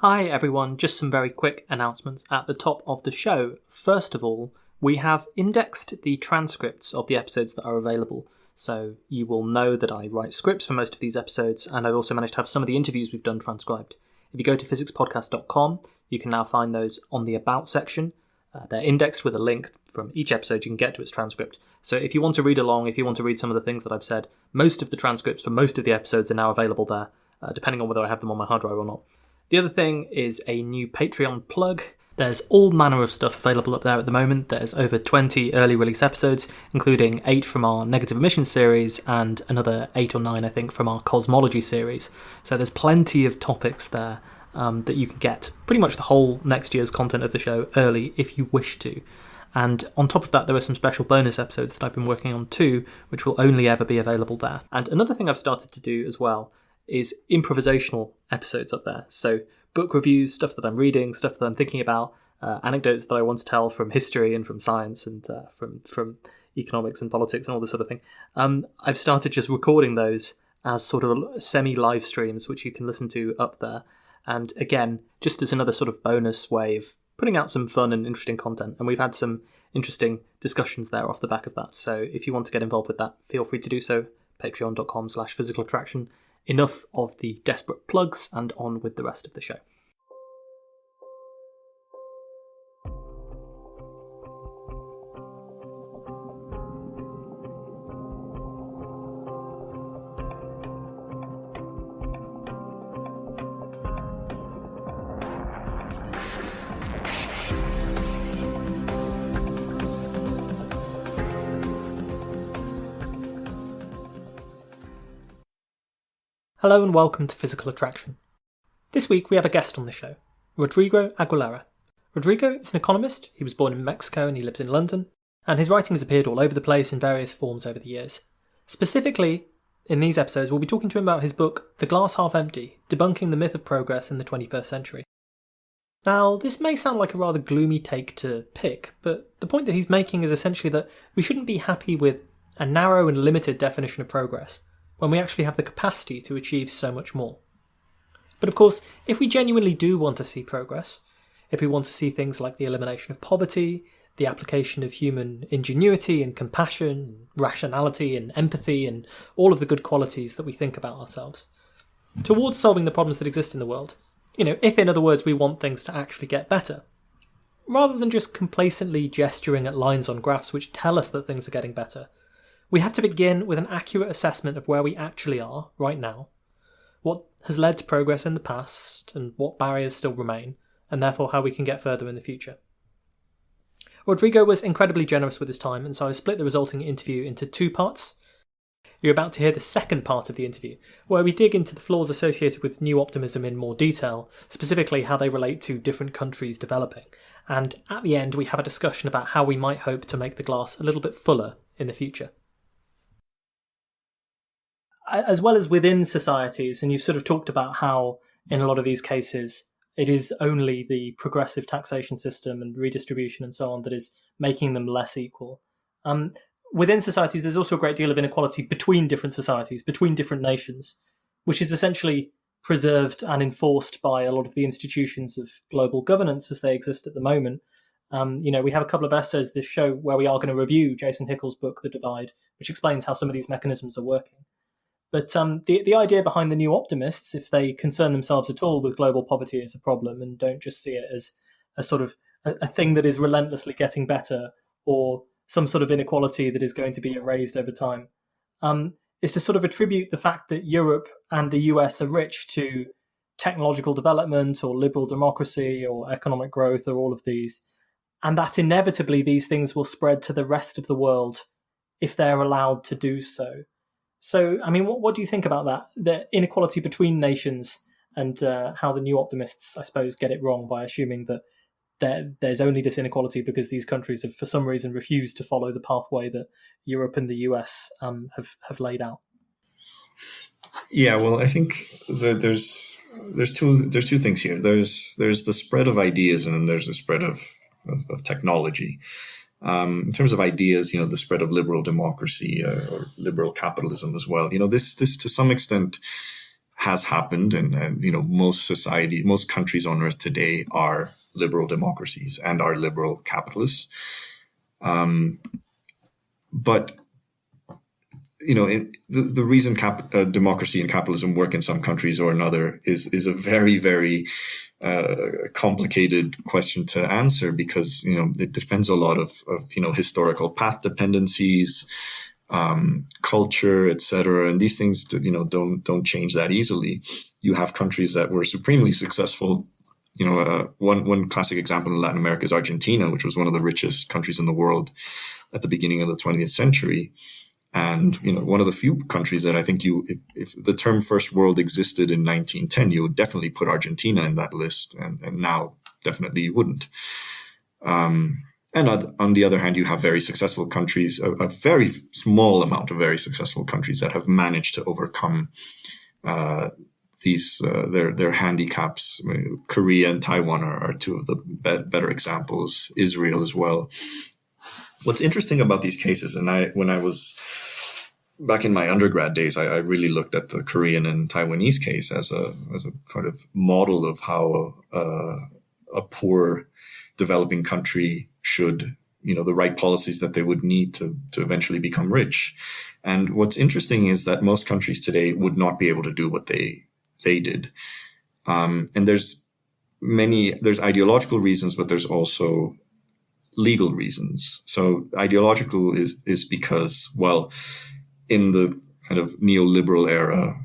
Hi everyone, just some very quick announcements at the top of the show. First of all, we have indexed the transcripts of the episodes that are available, so you will know that I write scripts for most of these episodes, and I've also managed to have some of the interviews we've done transcribed. If you go to physicspodcast.com, you can now find those on the About section. They're indexed with a link from each episode you can get to its transcript. So if you want to read along, if you want to read some of the things that I've said, most of the transcripts for most of the episodes are now available there, depending on whether I have them on my hard drive or not. The other thing is a new Patreon plug. There's all manner of stuff available up there at the moment. There's over 20 early release episodes, including 8 from our Negative Emissions series and another 8 or 9, I think, from our Cosmology series. So there's plenty of topics there that you can get pretty much the whole next year's content of the show early if you wish to. And on top of that, there are some special bonus episodes that I've been working on too, which will only ever be available there. And another thing I've started to do as well is improvisational episodes up there. So book reviews, stuff that I'm reading, stuff that I'm thinking about, anecdotes that I want to tell from history and from science and from economics and politics and all this sort of thing. I've started just recording those as sort of semi-live streams, which you can listen to up there. And again, just as another sort of bonus way of putting out some fun and interesting content. And we've had some interesting discussions there off the back of that. So if you want to get involved with that, feel free to do so. Patreon.com/physicalattraction. Enough of the desperate plugs, and on with the rest of the show. Hello and welcome to Physical Attraction. This week we have a guest on the show, Rodrigo Aguilera. Rodrigo is an economist. He was born in Mexico and he lives in London, and his writing has appeared all over the place in various forms over the years. Specifically, in these episodes, we'll be talking to him about his book, The Glass Half Empty, Debunking the Myth of Progress in the 21st Century. Now, this may sound like a rather gloomy take to pick, but the point that he's making is essentially that we shouldn't be happy with a narrow and limited definition of progress, when we actually have the capacity to achieve so much more. But of course, if we genuinely do want to see progress, if we want to see things like the elimination of poverty, the application of human ingenuity and compassion, rationality and empathy and all of the good qualities that we think about ourselves, towards solving the problems that exist in the world, if in other words we want things to actually get better, rather than just complacently gesturing at lines on graphs which tell us that things are getting better, we have to begin with an accurate assessment of where we actually are right now, what has led to progress in the past, and what barriers still remain, and therefore how we can get further in the future. Rodrigo was incredibly generous with his time, and so I split the resulting interview into 2 parts. You're about to hear the second part of the interview, where we dig into the flaws associated with New Optimism in more detail, specifically how they relate to different countries developing. And at the end, we have a discussion about how we might hope to make the glass a little bit fuller in the future. As well as within societies, and you've sort of talked about how in a lot of these cases it is only the progressive taxation system and redistribution and so on that is making them less equal. Within societies, there's also a great deal of inequality between different societies, between different nations, which is essentially preserved and enforced by a lot of the institutions of global governance as they exist at the moment. We have a couple of episodes this show where we are going to review Jason Hickel's book, The Divide, which explains how some of these mechanisms are working. But the idea behind the New Optimists, if they concern themselves at all with global poverty as a problem and don't just see it as a sort of a thing that is relentlessly getting better or some sort of inequality that is going to be erased over time, is to sort of attribute the fact that Europe and the US are rich to technological development or liberal democracy or economic growth or all of these, and that inevitably these things will spread to the rest of the world if they're allowed to do so. So, I mean, what do you think about that? The inequality between nations and how the New Optimists, I suppose, get it wrong by assuming that there's only this inequality because these countries have, for some reason, refused to follow the pathway that Europe and the US have laid out. Yeah, well, I think there's two things here. There's the spread of ideas, and then there's the spread of technology. In terms of ideas, the spread of liberal democracy or liberal capitalism as well. This to some extent has happened, and most countries on earth today are liberal democracies and are liberal capitalists. But the reason democracy and capitalism work in some countries or another is a very, very complicated question to answer, because it depends a lot of historical path dependencies, culture, etc. And these things don't change that easily. You have countries that were supremely successful. One classic example in Latin America is Argentina, which was one of the richest countries in the world at the beginning of the 20th century. And, one of the few countries that I think if the term first world existed in 1910, you would definitely put Argentina in that list. And now definitely you wouldn't. And on the other hand, you have very successful countries, a very small amount of very successful countries that have managed to overcome their handicaps. Korea and Taiwan are two of the better examples. Israel as well. What's interesting about these cases, and when I was back in my undergrad days, I really looked at the Korean and Taiwanese case as a kind of model of how a poor developing country should, the right policies that they would need to eventually become rich. And what's interesting is that most countries today would not be able to do what they did. And there's ideological reasons, but there's also legal reasons. So ideological is because, well, in the kind of neoliberal era,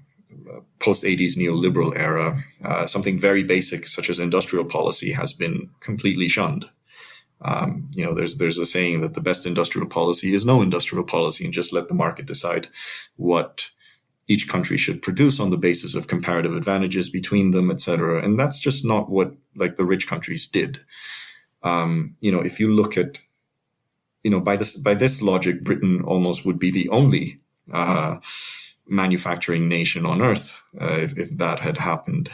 post-80s neoliberal era, something very basic such as industrial policy has been completely shunned. There's a saying that the best industrial policy is no industrial policy, and just let the market decide what each country should produce on the basis of comparative advantages between them, etc. And that's just not what the rich countries did. If you look at, by this logic, Britain almost would be the only manufacturing nation on earth if that had happened.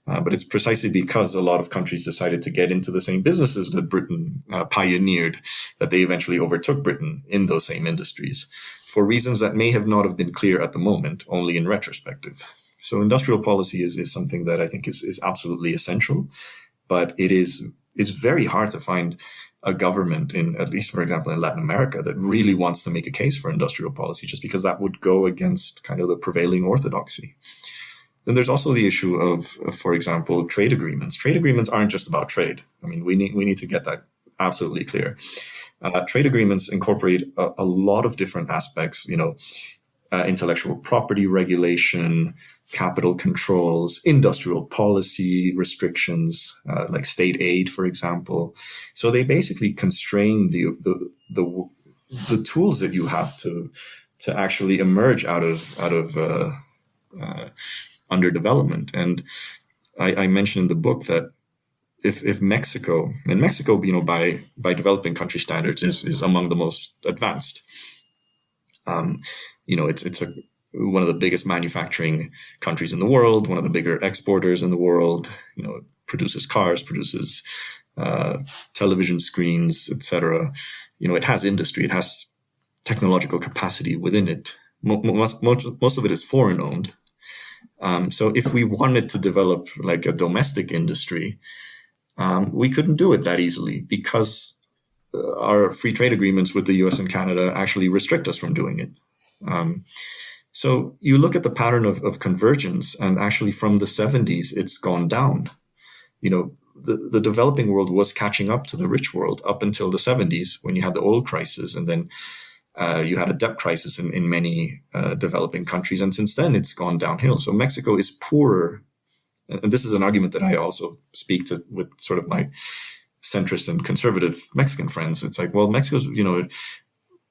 But it's precisely because a lot of countries decided to get into the same businesses that Britain pioneered that they eventually overtook Britain in those same industries, for reasons that may have not have been clear at the moment, only in retrospective. So industrial policy is something that I think is absolutely essential, but it's very hard to find a government at least, for example, in Latin America, that really wants to make a case for industrial policy, just because that would go against kind of the prevailing orthodoxy. Then there's also the issue of, for example, trade agreements. Trade agreements aren't just about trade. I mean, we need to get that absolutely clear. Trade agreements incorporate a lot of different aspects, intellectual property regulation, capital controls, industrial policy restrictions, like state aid, for example. So they basically constrain the tools that you have to actually emerge out of underdevelopment. And I mentioned in the book that if Mexico, by developing country standards is among the most advanced. It's one of the biggest manufacturing countries in the world, one of the bigger exporters in the world. It produces cars, produces television screens, etc. It has industry, it has technological capacity within it. Most of it is foreign owned. So if we wanted to develop like a domestic industry, we couldn't do it that easily, because our free trade agreements with the US and Canada actually restrict us from doing it. So you look at the pattern of convergence, and actually from the 70s, it's gone down. The developing world was catching up to the rich world up until the 70s, when you had the oil crisis, and then you had a debt crisis in many developing countries. And since then, it's gone downhill. So Mexico is poorer. And this is an argument that I also speak to with sort of my centrist and conservative Mexican friends. It's like, well, Mexico's,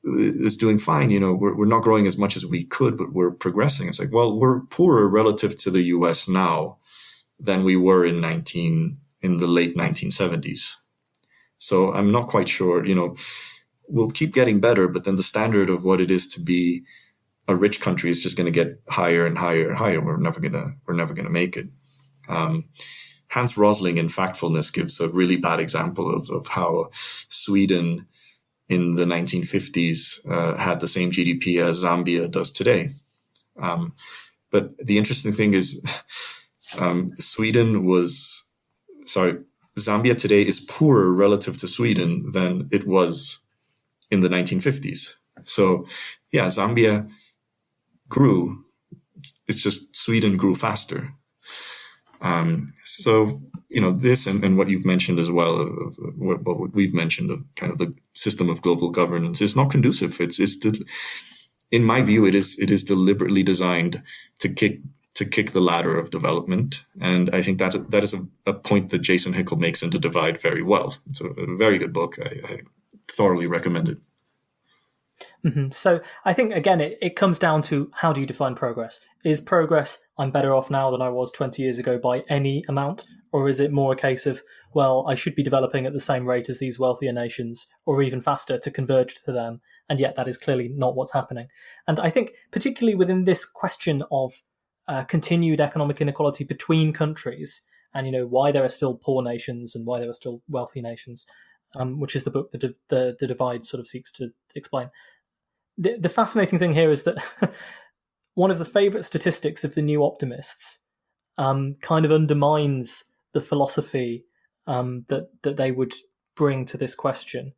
is doing fine. We're not growing as much as we could, but we're progressing. It's like, well, we're poorer relative to the US now than we were in the late 1970s. So I'm not quite sure, we'll keep getting better, but then the standard of what it is to be a rich country is just going to get higher and higher and higher. We're never going to make it. Hans Rosling in Factfulness gives a really bad example of how Sweden in the 1950s had the same GDP as Zambia does today. But the interesting thing is, Zambia today is poorer relative to Sweden than it was in the 1950s. So, yeah, Zambia grew. It's just Sweden grew faster. So, this and what you've mentioned as well, what we've mentioned of kind of the system of global governance is not conducive. In my view, it is deliberately designed to kick the ladder of development. And I think that is a point that Jason Hickel makes in The Divide very well. It's a very good book. I thoroughly recommend it. Mm-hmm. So I think, again, it comes down to how do you define progress? Is progress, I'm better off now than I was 20 years ago by any amount? Or is it more a case of, well, I should be developing at the same rate as these wealthier nations or even faster to converge to them? And yet that is clearly not what's happening. And I think particularly within this question of continued economic inequality between countries and, why there are still poor nations and why there are still wealthy nations, which is the book the Divide sort of seeks to explain. The fascinating thing here is that one of the favourite statistics of the New Optimists kind of undermines the philosophy that they would bring to this question.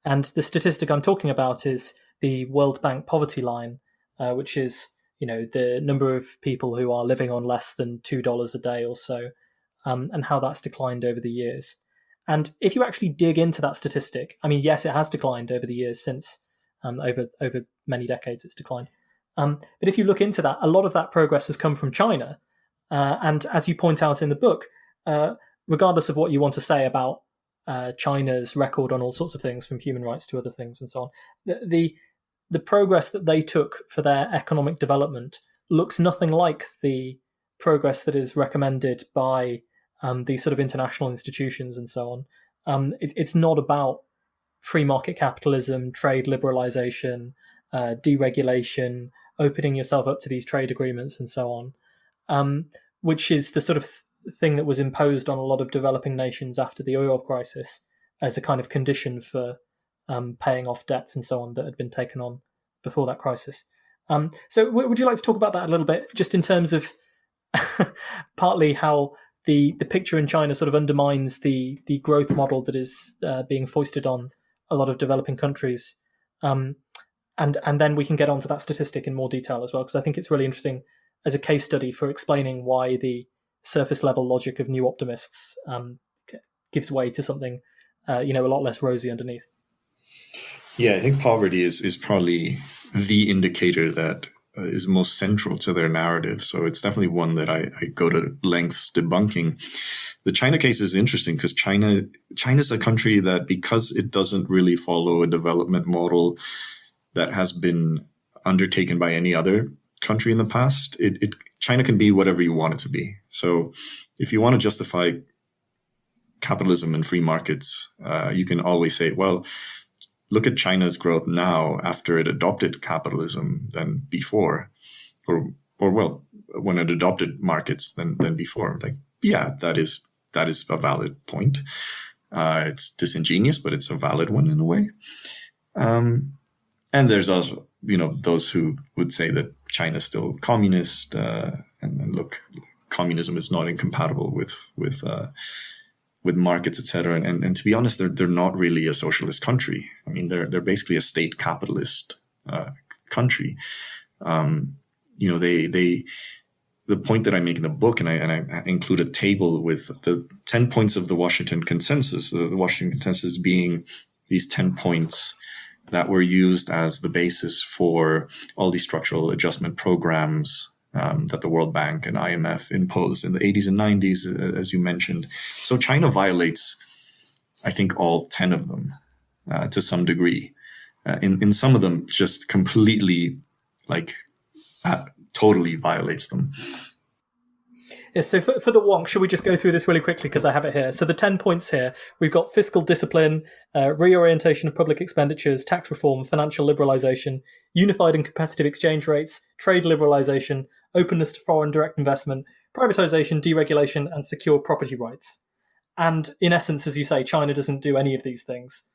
And the statistic I'm talking about is the World Bank poverty line, which is the number of people who are living on less than $2 a day or so, and how that's declined over the years. And if you actually dig into that statistic, I mean, yes, it has declined over the years since. Over many decades, it's declined. But if you look into that, a lot of that progress has come from China. And as you point out in the book, regardless of what you want to say about China's record on all sorts of things, from human rights to other things and so on, the progress that they took for their economic development looks nothing like the progress that is recommended by these sort of international institutions and so on. It's not about free market capitalism, trade liberalization, deregulation, opening yourself up to these trade agreements and so on, which is the sort of thing that was imposed on a lot of developing nations after the oil crisis as a kind of condition for paying off debts and so on that had been taken on before that crisis. So would you like to talk about that a little bit, just in terms of partly how the picture in China sort of undermines the growth model that is being foisted on a lot of developing countries, and then we can get onto that statistic in more detail as well, because I think it's really interesting as a case study for explaining why the surface level logic of New Optimists gives way to something a lot less rosy underneath. Yeah, I think poverty is probably the indicator that is most central to their narrative. So it's definitely one that I go to lengths debunking. The China case is interesting because China's a country that, because it doesn't really follow a development model that has been undertaken by any other country in the past, China can be whatever you want it to be. So if you want to justify capitalism and free markets, you can always say, well, look at China's growth now after it adopted capitalism than before, or well, when it adopted markets than before. Like, yeah, that is a valid point. It's disingenuous, but it's a valid one in a way. And there's also, those who would say that China's still communist, and look, communism is not incompatible with markets, etc. And to be honest, they're not really a socialist country. I mean, they're basically a state capitalist country. The point that I make in the book, and I include a table with the 10 points of the Washington Consensus. The Washington Consensus being these 10 points that were used as the basis for all these structural adjustment programs that the World Bank and IMF imposed in the 80s and 90s, as you mentioned. So China violates, I think, all 10 of them to some degree. In some of them, just completely, totally violates them. Yeah, so for the wonk, should we just go through this really quickly because I have it here? So the 10 points here, we've got fiscal discipline, reorientation of public expenditures, tax reform, financial liberalisation, unified and competitive exchange rates, trade liberalisation, openness to foreign direct investment, privatisation, deregulation, and secure property rights. And in essence, as you say, China doesn't do any of these things.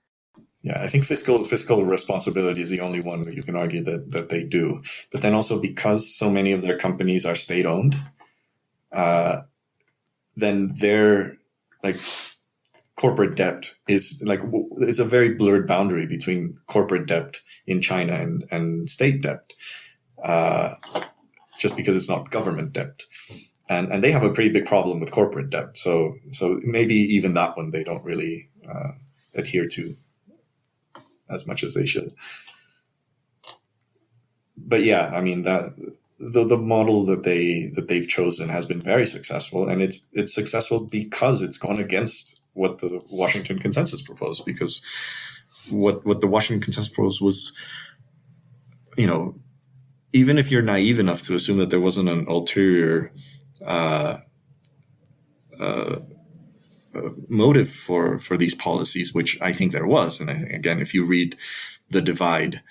Yeah, I think fiscal responsibility is the only one that you can argue that they do. But then also because so many of their companies are state owned, then their like corporate debt is like it's a very blurred boundary between corporate debt in China and state debt, just because it's not government debt. And they have a pretty big problem with corporate debt. So maybe even that one they don't really adhere to as much as they should. But yeah, I mean that the model that they've chosen has been very successful, and it's successful because it's gone against what the Washington Consensus proposed. Because what the Washington Consensus proposed was, even if you're naive enough to assume that there wasn't an ulterior motive for these policies, which I think there was, and I think again, if you read The Divide,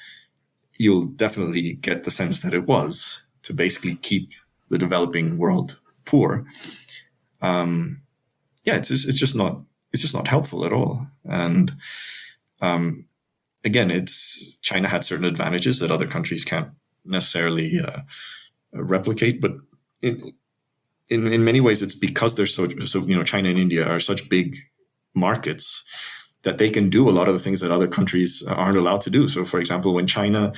you'll definitely get the sense that it was to basically keep the developing world poor. It's just not helpful at all. And again, China had certain advantages that other countries can't necessarily replicate, but in many ways, it's because they're so China and India are such big markets that they can do a lot of the things that other countries aren't allowed to do. So, for example, when China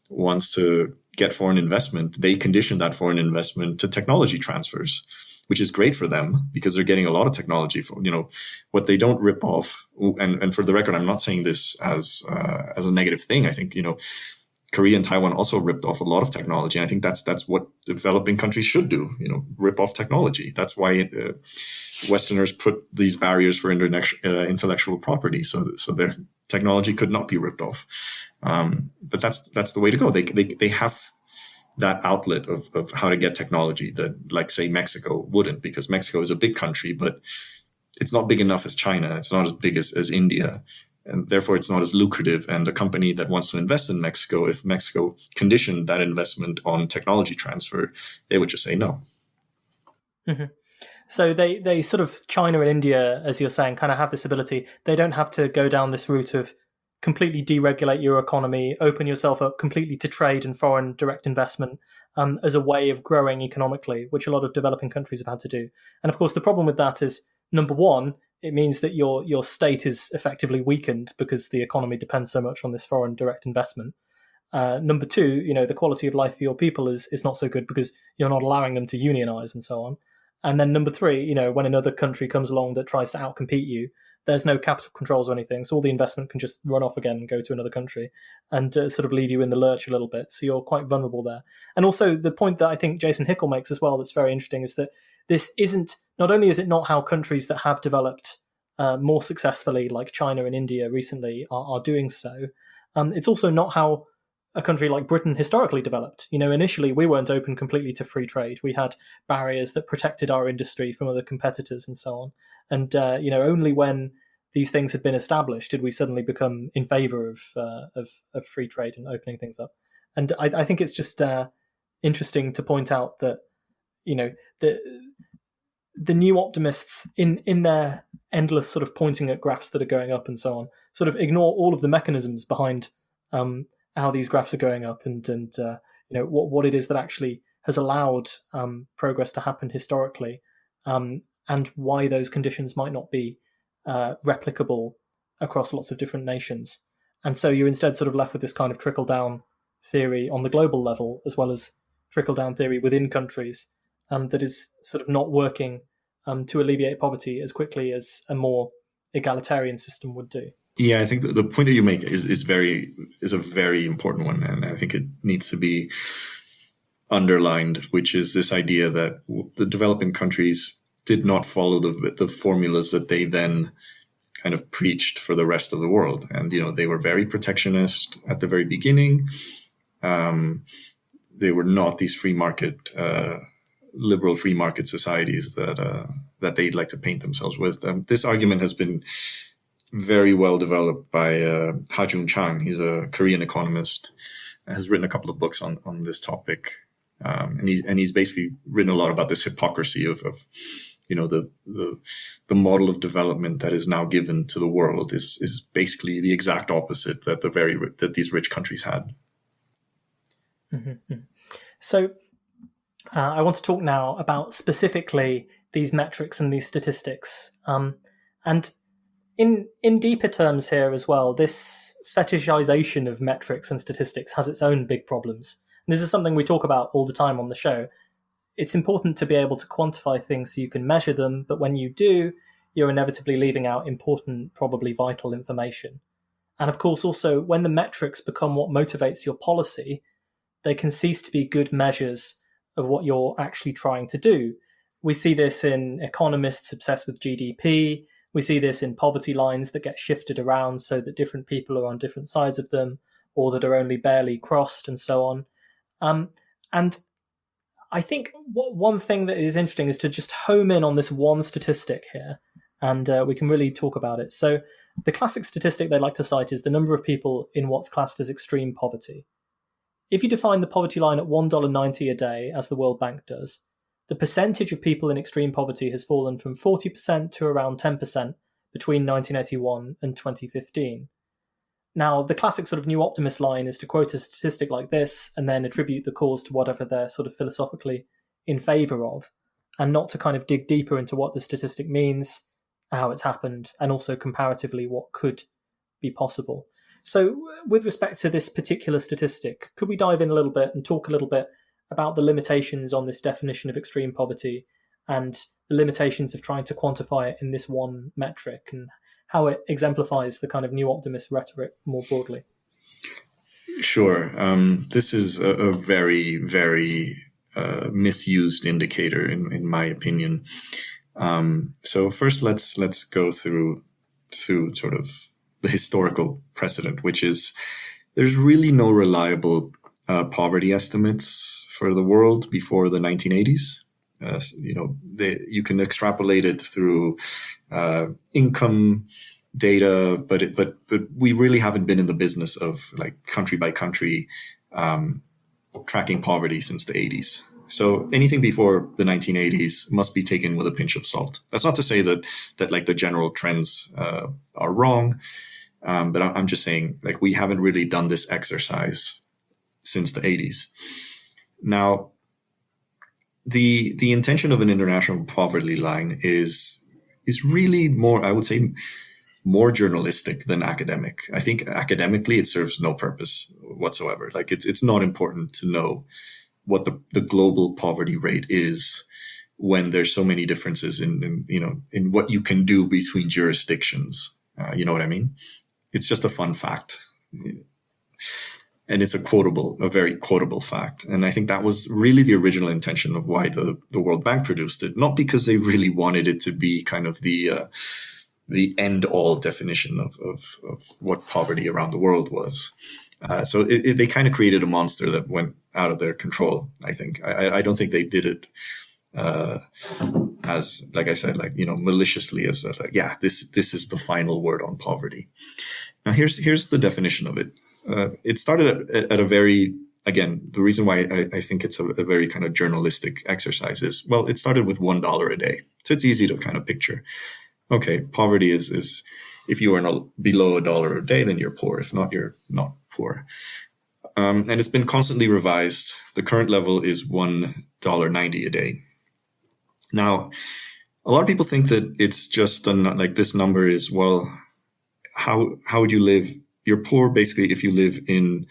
wants to get foreign investment, they condition that foreign investment to technology transfers, which is great for them because they're getting a lot of technology. What they don't rip off. And for the record, I'm not saying this as a negative thing. I think, Korea and Taiwan also ripped off a lot of technology. And I think that's what developing countries should do, rip off technology. That's why Westerners put these barriers for intellectual property, so their technology could not be ripped off. But that's the way to go. They have that outlet of how to get technology that, like, say, Mexico wouldn't, because Mexico is a big country, but it's not big enough as China. It's not as big as India. And therefore, it's not as lucrative. And a company that wants to invest in Mexico, if Mexico conditioned that investment on technology transfer, they would just say no. Mm-hmm. So they sort of, China and India, as you're saying, kind of have this ability. They don't have to go down this route of completely deregulate your economy, open yourself up completely to trade and foreign direct investment as a way of growing economically, which a lot of developing countries have had to do. And of course, the problem with that is, number one, it means that your state is effectively weakened because the economy depends so much on this foreign direct investment. Number two, the quality of life for your people is not so good because you're not allowing them to unionize and so on. And then number three, when another country comes along that tries to outcompete you, there's no capital controls or anything. So all the investment can just run off again and go to another country and sort of leave you in the lurch a little bit. So you're quite vulnerable there. And also the point that I think Jason Hickel makes as well that's very interesting is that this isn't, not only is it not how countries that have developed more successfully, like China and India recently, are doing so, it's also not how a country like Britain historically developed. Initially we weren't open completely to free trade. We had barriers that protected our industry from other competitors and so on. And only when these things had been established did we suddenly become in favor of free trade and opening things up. And I think it's just interesting to point out that the new optimists in their endless sort of pointing at graphs that are going up and so on sort of ignore all of the mechanisms behind how these graphs are going up and what it is that actually has allowed progress to happen historically, and why those conditions might not be replicable across lots of different nations. And so you're instead sort of left with this kind of trickle-down theory on the global level, as well as trickle-down theory within countries that is sort of not working to alleviate poverty as quickly as a more egalitarian system would do. Yeah, I think the point that you make is a very important one, and I think it needs to be underlined, which is this idea that the developing countries did not follow the formulas that they then kind of preached for the rest of the world. And, they were very protectionist at the very beginning. They were not these free market, liberal free market societies that they like to paint themselves with. This argument has been very well developed by Ha-Joon Chang. He's a Korean economist, has written a couple of books on this topic. And he's basically written a lot about this hypocrisy of the model of development that is now given to the world is basically the exact opposite that these rich countries had. Mm-hmm. So I want to talk now about specifically these metrics and these statistics. And in deeper terms here as well, this fetishization of metrics and statistics has its own big problems. And this is something we talk about all the time on the show. It's important to be able to quantify things so you can measure them, but when you do, you're inevitably leaving out important, probably vital information. And of course, also, when the metrics become what motivates your policy, they can cease to be good measures of what you're actually trying to do. We see this in economists obsessed with GDP. We see this in poverty lines that get shifted around so that different people are on different sides of them, or that are only barely crossed, and so on. And I think one thing that is interesting is to just home in on this one statistic here, and we can really talk about it. So the classic statistic they like to cite is the number of people in what's classed as extreme poverty. If you define the poverty line at $1.90 a day, as the World Bank does, the percentage of people in extreme poverty has fallen from 40% to around 10% between 1981 and 2015. Now, the classic sort of New Optimist line is to quote a statistic like this and then attribute the cause to whatever they're sort of philosophically in favour of, and not to kind of dig deeper into what the statistic means, how it's happened, and also comparatively what could be possible. So with respect to this particular statistic, could we dive in a little bit and talk a little bit about the limitations on this definition of extreme poverty and the limitations of trying to quantify it in this one metric, and how it exemplifies the kind of New Optimist rhetoric more broadly? Sure. This is a very, very misused indicator, in my opinion. So first, let's go through sort of the historical precedent, which is there's really no reliable poverty estimates for the world before the 1980s. You can extrapolate it through income data, but we really haven't been in the business of like country by country tracking poverty since the 80s. So anything before the 1980s must be taken with a pinch of salt. That's not to say that like the general trends are wrong, but I'm just saying like we haven't really done this exercise since the 80s. Now, the intention of an international poverty line is really more, I would say, more journalistic than academic. I think academically it serves no purpose whatsoever. Like it's not important to know what the global poverty rate is when there's so many differences in what you can do between jurisdictions. You know what I mean? It's just a fun fact. And it's a very quotable fact. And I think that was really the original intention of why the World Bank produced it, not because they really wanted it to be kind of the end-all definition of what poverty around the world was. So they kind of created a monster that went out of their control, I think. I don't think they did it as, like I said, maliciously as this is the final word on poverty. Now, here's the definition of it. It started at a very, again, the reason why I think it's a very kind of journalistic exercise is, well, it started with $1 a day. So it's easy to kind of picture. Okay, poverty is if you are below $1 a day, then you're poor. If not, you're not poor. And it's been constantly revised. The current level is $1.90 a day. Now, a lot of people think that it's just like this number is, well, how would you live? You're poor basically if you live in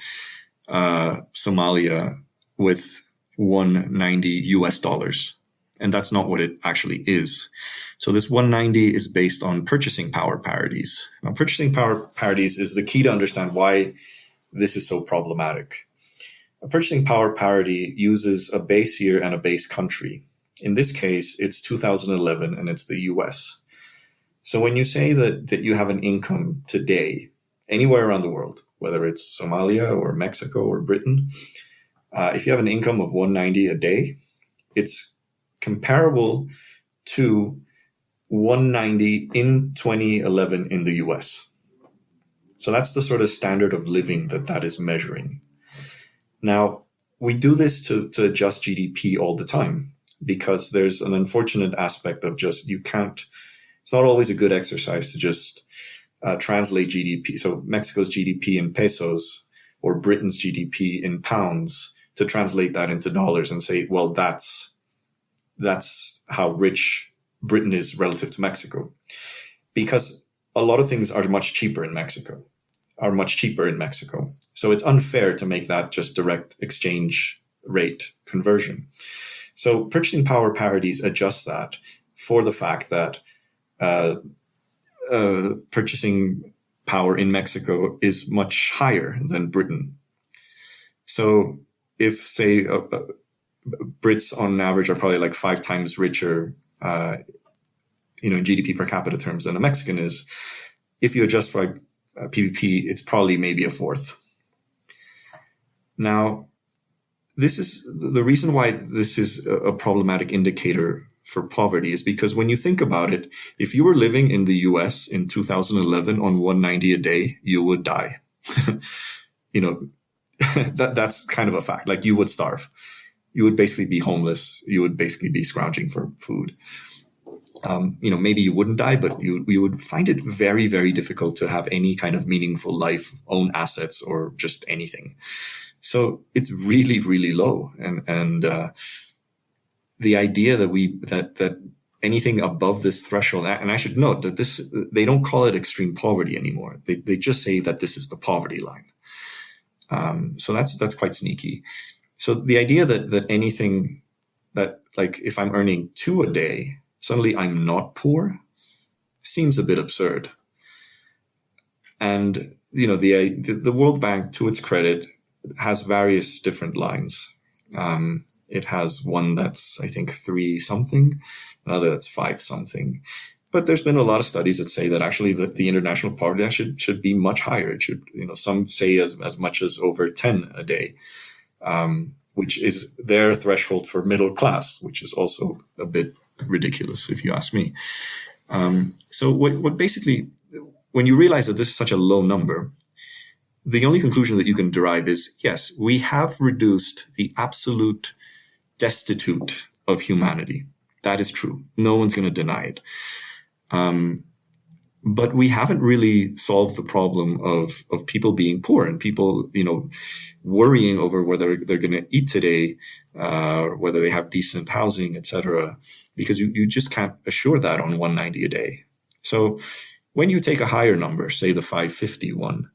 Somalia with $190 US. And that's not what it actually is. So this 190 is based on purchasing power parities. Now, purchasing power parities is the key to understand why this is so problematic. A purchasing power parity uses a base year and a base country. In this case, it's 2011 and it's the US. So when you say that you have an income today, anywhere around the world, whether it's Somalia or Mexico or Britain, if you have an income of 190 a day, it's comparable to 190 in 2011 in the US. So that's the sort of standard of living that is measuring. Now, we do this to adjust GDP all the time. because there's an unfortunate aspect of just, it's not always a good exercise to just translate GDP. So Mexico's GDP in pesos or Britain's GDP in pounds, to translate that into dollars and say, well, that's how rich Britain is relative to Mexico. Because a lot of things are much cheaper in Mexico. So it's unfair to make that just direct exchange rate conversion. So purchasing power parities adjust that for the fact that purchasing power in Mexico is much higher than Britain. So if, say, Brits on average are probably like 5 times richer, in GDP per capita terms than a Mexican is, if you adjust for PVP, it's probably maybe a fourth. Now, this is the reason why this is a problematic indicator for poverty, is because when you think about it, if you were living in the US in 2011 on $190 a day, you would die. That's kind of a fact. Like, you would starve. You would basically be homeless. You would basically be scrounging for food. Maybe you wouldn't die, but you would find it very, very difficult to have any kind of meaningful life, own assets, or just anything. So it's really, really low. And the idea that anything above this threshold, and I should note that they don't call it extreme poverty anymore. They just say that this is the poverty line. So that's quite sneaky. So the idea that anything that, like, if I'm earning 2 a day, suddenly I'm not poor, seems a bit absurd. And, the World Bank, to its credit, has various different lines. It has one that's, I think, 3 something, another that's 5 something. But there's been a lot of studies that say that actually the international poverty should be much higher. It should, some say as much as over 10 a day, which is their threshold for middle class, which is also a bit ridiculous, if you ask me. So what basically, when you realize that this is such a low number, the only conclusion that you can derive is, yes, we have reduced the absolute destitute of humanity. That is true. No one's going to deny it. But we haven't really solved the problem of people being poor and people, worrying over whether they're going to eat today, whether they have decent housing, etc. Because you just can't assure that on 190 a day. So when you take a higher number, say the 550 one,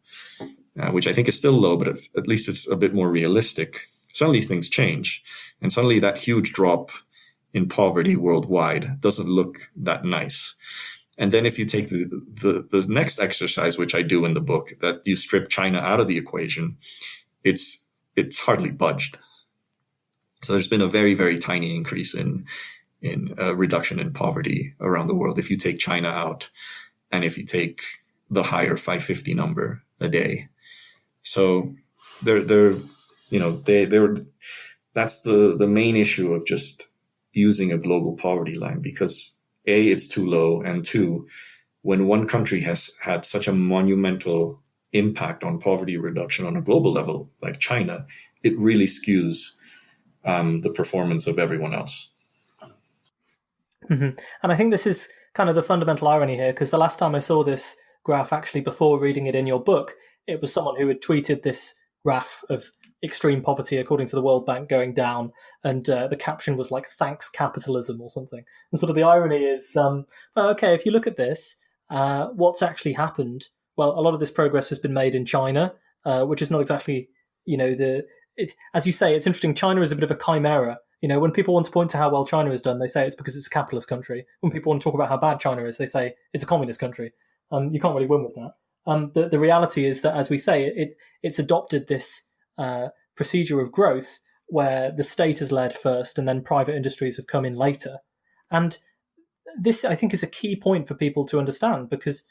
which I think is still low, but at least it's a bit more realistic, suddenly things change. And suddenly that huge drop in poverty worldwide doesn't look that nice. And then if you take the next exercise, which I do in the book, that you strip China out of the equation, it's hardly budged. So there's been a very, very tiny increase in reduction in poverty around the world if you take China out and if you take the higher 550 number a day. So that's the main issue of just using a global poverty line, because A, it's too low, and 2, when one country has had such a monumental impact on poverty reduction on a global level, like China, it really skews the performance of everyone else. Mm-hmm. And I think this is kind of the fundamental irony here, because the last time I saw this graph, actually before reading it in your book, it was someone who had tweeted this graph of extreme poverty according to the World Bank going down, and the caption was like, "Thanks capitalism" or something. And sort of the irony is, okay, if you look at this, what's actually happened? Well, a lot of this progress has been made in China, which is not exactly, as you say, it's interesting. China is a bit of a chimera. When people want to point to how well China has done, they say it's because it's a capitalist country. When people want to talk about how bad China is, they say it's a communist country. You can't really win with that. The reality is that, as we say, it's adopted this procedure of growth where the state has led first and then private industries have come in later. And this, I think, is a key point for people to understand, because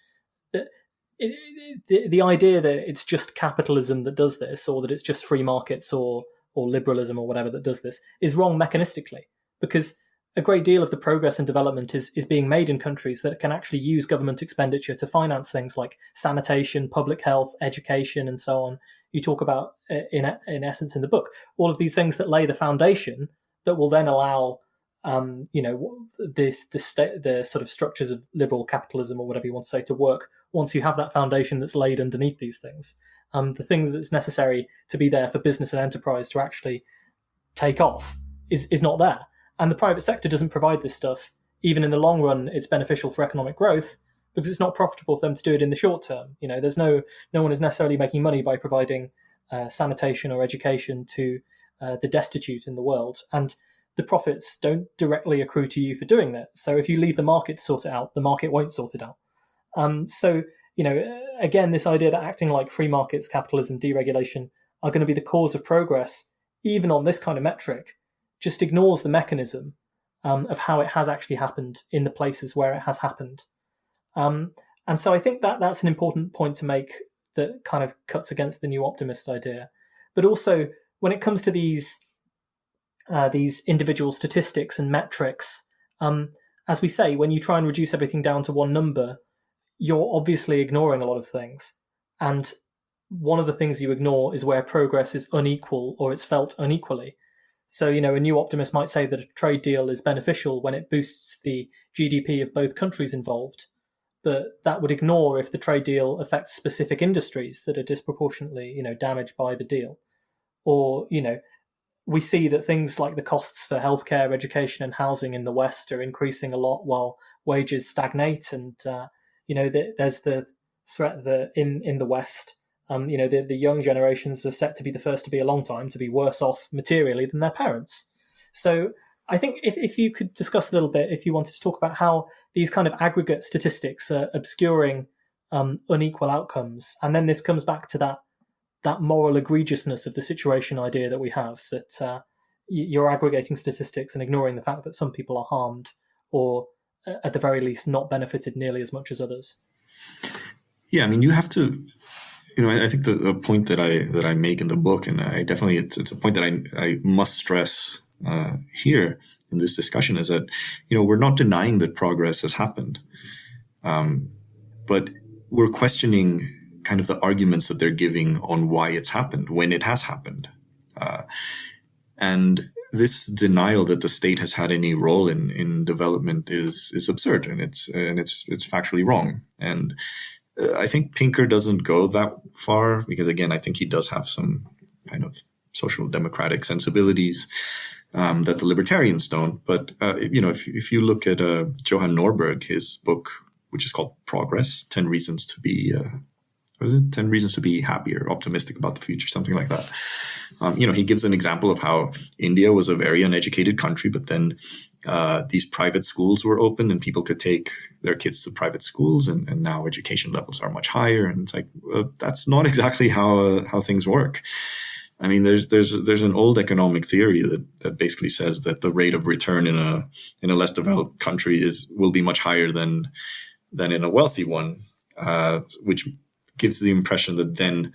the idea that it's just capitalism that does this, or that it's just free markets or liberalism or whatever that does this, is wrong mechanistically, because a great deal of the progress and development is being made in countries that can actually use government expenditure to finance things like sanitation, public health, education, and so on. You talk about, in essence, in the book, all of these things that lay the foundation that will then allow the sort of structures of liberal capitalism, or whatever you want to say, to work once you have that foundation that's laid underneath these things. The thing that's necessary to be there for business and enterprise to actually take off is not there. And the private sector doesn't provide this stuff. Even in the long run, it's beneficial for economic growth because it's not profitable for them to do it in the short term. There's no one is necessarily making money by providing sanitation or education to the destitute in the world. And the profits don't directly accrue to you for doing that. So if you leave the market to sort it out, the market won't sort it out. Again, this idea that acting like free markets, capitalism, deregulation are going to be the cause of progress, even on this kind of metric, just ignores the mechanism of how it has actually happened in the places where it has happened. And so I think that that's an important point to make that kind of cuts against the new optimist idea. But also, when it comes to these individual statistics and metrics, as we say, when you try and reduce everything down to one number, you're obviously ignoring a lot of things. And one of the things you ignore is where progress is unequal or it's felt unequally. So, a new optimist might say that a trade deal is beneficial when it boosts the GDP of both countries involved, but that would ignore if the trade deal affects specific industries that are disproportionately, damaged by the deal. Or, we see that things like the costs for healthcare, education and housing in the West are increasing a lot while wages stagnate. And, there's the threat that in the West, the young generations are set to be the first to be a long time to be worse off materially than their parents. So I think if you could discuss a little bit, if you wanted to talk about how these kind of aggregate statistics are obscuring unequal outcomes. And then this comes back to that moral egregiousness of the situation idea that we have, that you're aggregating statistics and ignoring the fact that some people are harmed or at the very least not benefited nearly as much as others. Yeah, I mean, you have to, I think the point that I make in the book, and I definitely, it's a point that I must stress here in this discussion, is that, we're not denying that progress has happened, but we're questioning kind of the arguments that they're giving on why it's happened when it has happened. And this denial that the state has had any role in development is absurd, and it's factually wrong. And I think Pinker doesn't go that far because, again, I think he does have some kind of social democratic sensibilities that the libertarians don't. But if you look at Johan Norberg, his book, which is called Progress: 10 Reasons to be 10 Reasons to be Happy or Optimistic about the Future, something like that. He gives an example of how India was a very uneducated country, but then these private schools were opened and people could take their kids to private schools, and now education levels are much higher. And it's like, that's not exactly how things work. I mean, there's an old economic theory that basically says that the rate of return in a less developed country will be much higher than in a wealthy one, which gives the impression that then,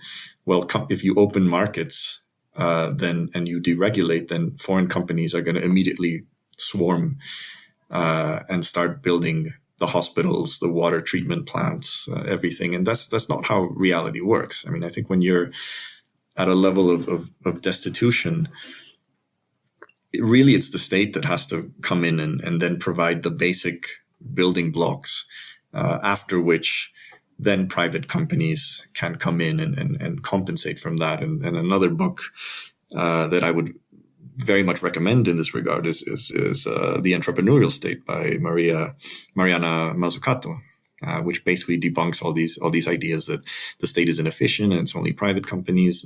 if you open markets and you deregulate, then foreign companies are going to immediately swarm and start building the hospitals, the water treatment plants, everything. And that's not how reality works. I mean, I think when you're at a level of destitution, it's the state that has to come in and then provide the basic building blocks, after which then private companies can come in and compensate from that. And another book that I would very much recommend in this regard is The Entrepreneurial State by Mariana Mazzucato, which basically debunks all these ideas that the state is inefficient and it's only private companies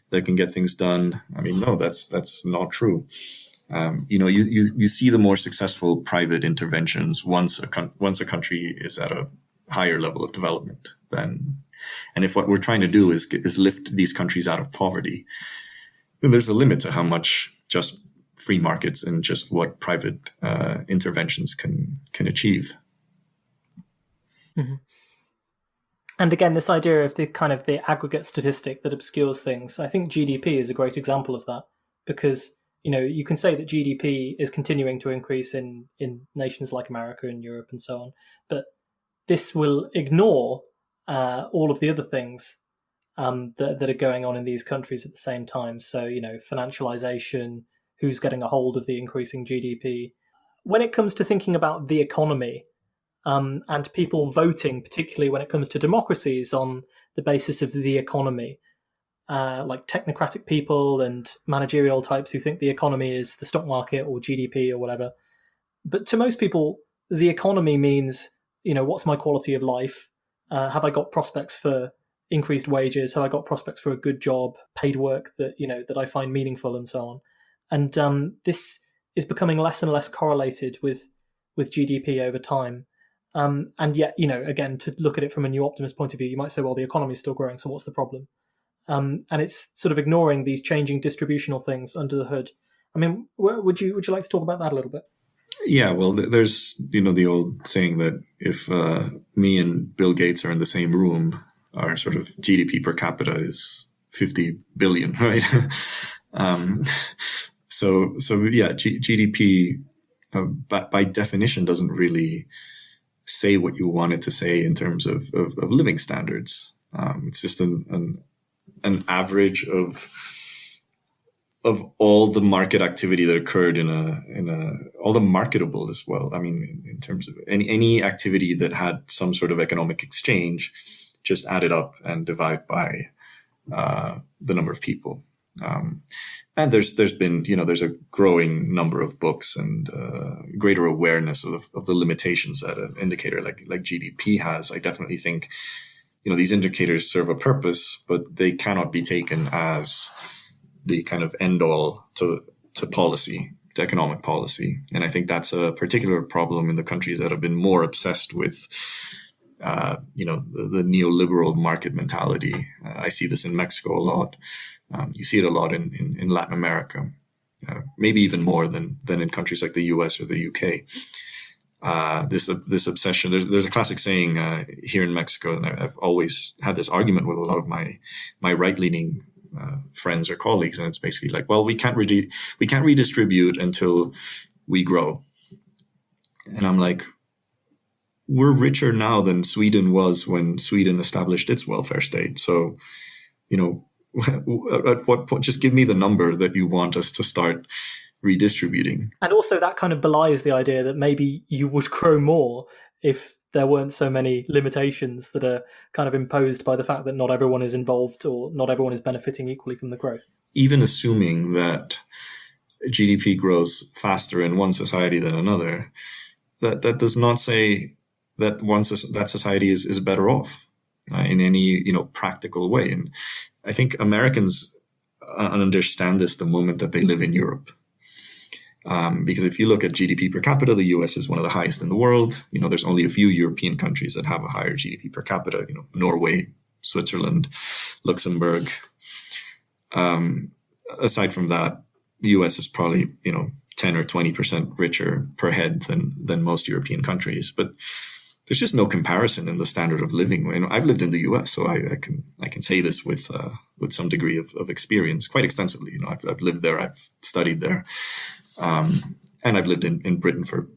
that can get things done. I mean, no, that's not true. You see the more successful private interventions once a country is at a higher level of development and if what we're trying to do is lift these countries out of poverty, then there's a limit to how much just free markets and just what private interventions can achieve. Mm-hmm. And again, this idea of the kind of the aggregate statistic that obscures things, I think GDP is a great example of that, because you can say that GDP is continuing to increase in nations like America and Europe and so on, but this will ignore all of the other things that are going on in these countries at the same time. So, financialization, who's getting a hold of the increasing GDP, when it comes to thinking about the economy, and people voting, particularly when it comes to democracies, on the basis of the economy, like technocratic people and managerial types who think the economy is the stock market or GDP or whatever. But to most people, the economy means, what's my quality of life? Have I got prospects for increased wages? Have I got prospects for a good job, paid work that that I find meaningful, and so on? And this is becoming less and less correlated with GDP over time. And yet, again, to look at it from a new optimist point of view, you might say, well, the economy is still growing, so what's the problem? And it's sort of ignoring these changing distributional things under the hood. I mean, would you like to talk about that a little bit? Yeah, well, there's the old saying that if me and Bill Gates are in the same room, our sort of GDP per capita is 50 billion, right? So yeah, GDP by definition doesn't really say what you want it to say in terms of living standards. It's just an average of all the market activity that occurred in all the marketable as well. I mean, in terms of any activity that had some sort of economic exchange, just add it up and divide by the number of people. And there's been, there's a growing number of books and greater awareness of the limitations that an indicator like GDP has. I definitely think, these indicators serve a purpose, but they cannot be taken as the kind of end all to policy, to economic policy. And I think that's a particular problem in the countries that have been more obsessed with, the neoliberal market mentality. I see this in Mexico a lot. You see it a lot in Latin America, maybe even more than in countries like the US or the UK. This obsession. There's a classic saying here in Mexico, and I've always had this argument with a lot of my right-leaning friends or colleagues, and it's basically like, well, we can't redistribute until we grow. And I'm like, we're richer now than Sweden was when Sweden established its welfare state. So, at what point, just give me the number that you want us to start redistributing. And also that kind of belies the idea that maybe you would grow more if there weren't so many limitations that are kind of imposed by the fact that not everyone is involved or not everyone is benefiting equally from the growth. Even assuming that GDP grows faster in one society than another, that does not say that that society is better off in any practical way. And I think Americans understand this the moment that they live in Europe. Because if you look at GDP per capita, the US is one of the highest in the world. There's only a few European countries that have a higher GDP per capita, Norway, Switzerland, Luxembourg. Aside from that, the US is probably, 10 or 20% richer per head than most European countries. But there's just no comparison in the standard of living. I've lived in the US, so I can say this with some degree of experience, quite extensively. I've lived there, I've studied there. And I've lived in Britain for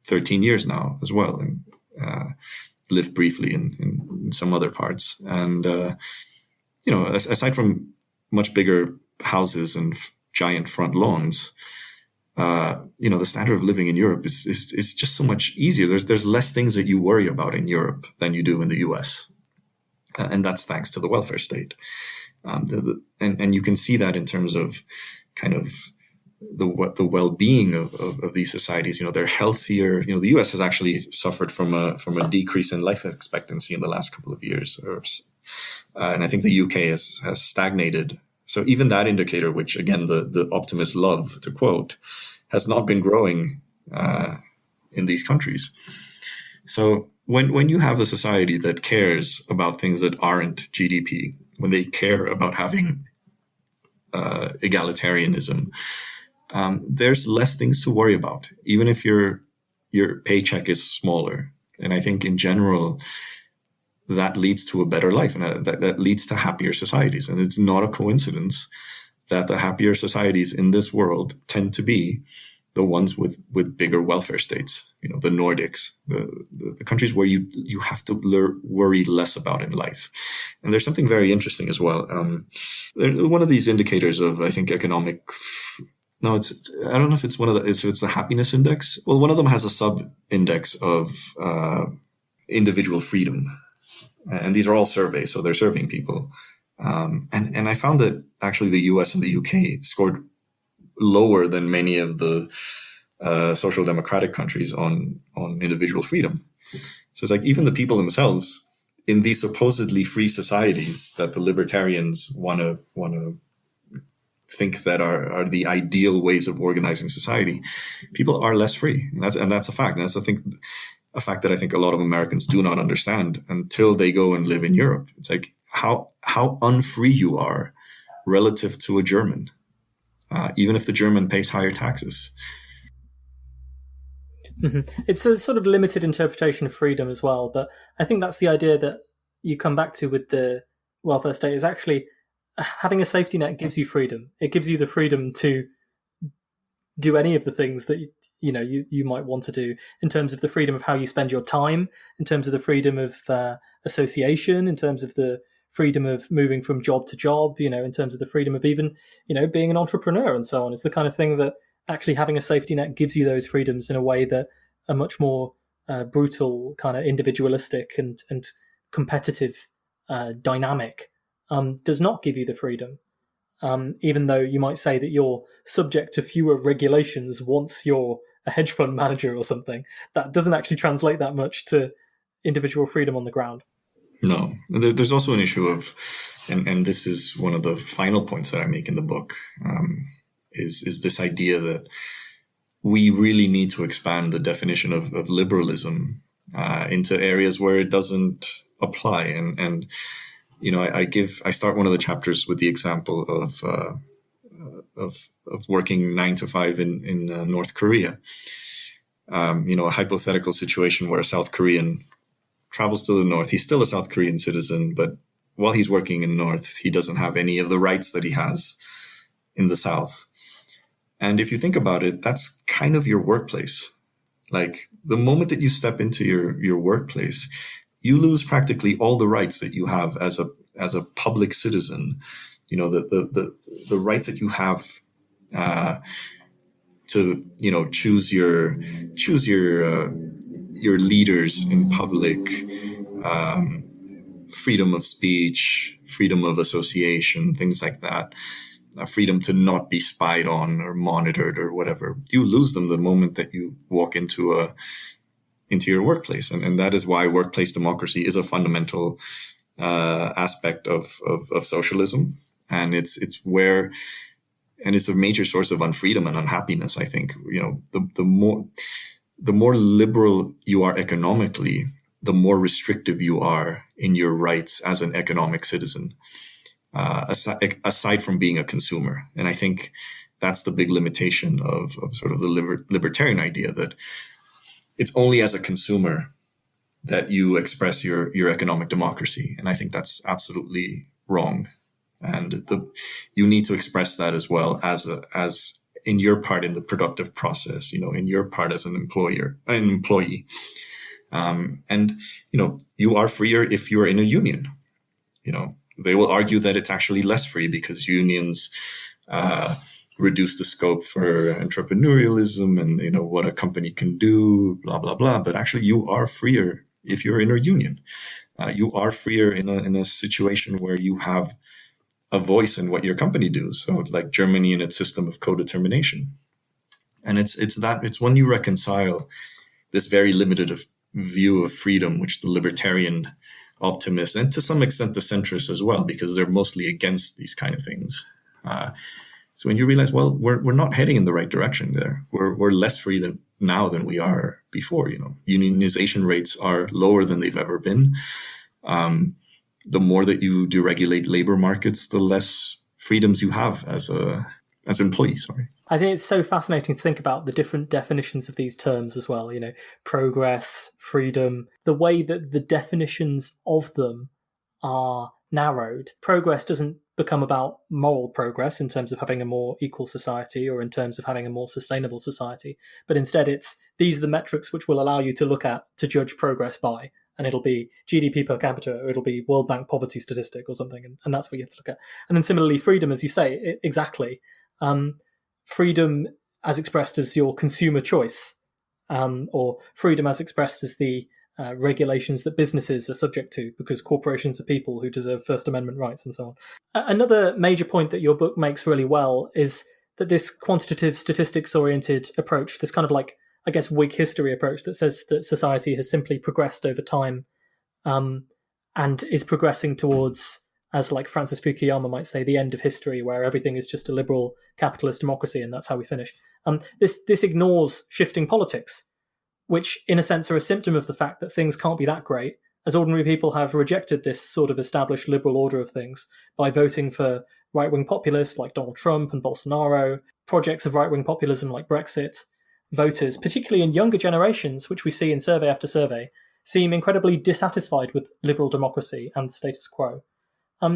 13 years now as well, and lived briefly in some other parts. And, aside from much bigger houses and giant front lawns, the standard of living in Europe is just so much easier. There's less things that you worry about in Europe than you do in the US. And that's thanks to the welfare state. And you can see that in terms of kind of the well-being of these societies. They're healthier. The U.S. has actually suffered from a decrease in life expectancy in the last couple of years, and I think the U.K. has stagnated. So even that indicator, which again the optimists love to quote, has not been growing in these countries. So when you have a society that cares about things that aren't GDP, when they care about having egalitarianism, there's less things to worry about, even if your paycheck is smaller. And I think in general, that leads to a better life, and that leads to happier societies. And it's not a coincidence that the happier societies in this world tend to be the ones with bigger welfare states, the Nordics, the countries where you have to worry less about in life. And there's something very interesting as well. One of these indicators of, I think, economic No, I don't know if it's if it's the happiness index. Well, one of them has a sub index of individual freedom, and these are all surveys, so they're surveying people. And I found that actually the US and the UK scored lower than many of the social democratic countries on individual freedom. So it's like even the people themselves in these supposedly free societies that the libertarians want to think that are the ideal ways of organizing society, people are less free, and that's a fact. And that's a fact that I think a lot of Americans do not understand until they go and live in Europe. It's like how unfree you are relative to a German, even if the German pays higher taxes. Mm-hmm. It's a sort of limited interpretation of freedom as well, but I think that's the idea that you come back to with the welfare state is actually having a safety net gives you freedom. It gives you the freedom to do any of the things that you might want to do, in terms of the freedom of how you spend your time, in terms of the freedom of association, in terms of the freedom of moving from job to job, in terms of the freedom of even, being an entrepreneur and so on. It's the kind of thing that actually having a safety net gives you those freedoms in a way that a much more brutal, kind of individualistic and competitive dynamic does not give you the freedom. Even though you might say that you're subject to fewer regulations once you're a hedge fund manager or something, that doesn't actually translate that much to individual freedom on the ground. No, there's also an issue of, and this is one of the final points that I make in the book, is this idea that we really need to expand the definition of liberalism into areas where it doesn't apply. And I start one of the chapters with the example of working 9 to 5 in North Korea. A hypothetical situation where a South Korean travels to the North. He's still a South Korean citizen, but while he's working in North, he doesn't have any of the rights that he has in the South. And if you think about it, that's kind of your workplace. Like the moment that you step into your workplace, you lose practically all the rights that you have as a public citizen. The rights that you have to choose your leaders in public, freedom of speech, freedom of association, things like that, freedom to not be spied on or monitored or whatever. You lose them the moment that you walk into your workplace, and that is why workplace democracy is a fundamental aspect of socialism, and it's a major source of unfreedom and unhappiness. I think the more liberal you are economically, the more restrictive you are in your rights as an economic citizen, aside from being a consumer. And I think that's the big limitation of sort of the libertarian idea, that it's only as a consumer that you express your economic democracy. And I think that's absolutely wrong. And you need to express that as well as in your part in the productive process, in your part as an employee. And you are freer if you're in a union. They will argue that it's actually less free because unions reduce the scope for entrepreneurialism and what a company can do, blah blah blah. But actually, you are freer if you're in a union. You are freer in a situation where you have a voice in what your company do. So, like Germany and its system of co-determination, and it's when you reconcile this very limited view of freedom, which the libertarian optimists and to some extent the centrists as well, because they're mostly against these kind of things. So when you realize, well, we're not heading in the right direction there. We're less free than we are before. Unionization rates are lower than they've ever been. The more that you deregulate labor markets, the less freedoms you have as employees. Sorry. I think it's so fascinating to think about the different definitions of these terms as well. Progress, freedom, the way that the definitions of them are narrowed. Progress doesn't become about moral progress in terms of having a more equal society or in terms of having a more sustainable society, but instead these are the metrics which will allow you to look at to judge progress by, and it'll be GDP per capita, or it'll be World Bank poverty statistic or something, and that's what you have to look at. And then similarly, freedom, as you say, exactly. freedom as expressed as your consumer choice, or freedom as expressed as the regulations that businesses are subject to because corporations are people who deserve First Amendment rights and so on. Another major point that your book makes really well is that this quantitative statistics-oriented approach, this kind of like, I guess, Whig history approach that says that society has simply progressed over time and is progressing towards, as like Francis Fukuyama might say, the end of history, where everything is just a liberal capitalist democracy and that's how we finish. This ignores shifting politics, which in a sense are a symptom of the fact that things can't be that great, as ordinary people have rejected this sort of established liberal order of things by voting for right-wing populists like Donald Trump and Bolsonaro, projects of right-wing populism like Brexit. Voters, particularly in younger generations, which we see in survey after survey, seem incredibly dissatisfied with liberal democracy and the status quo.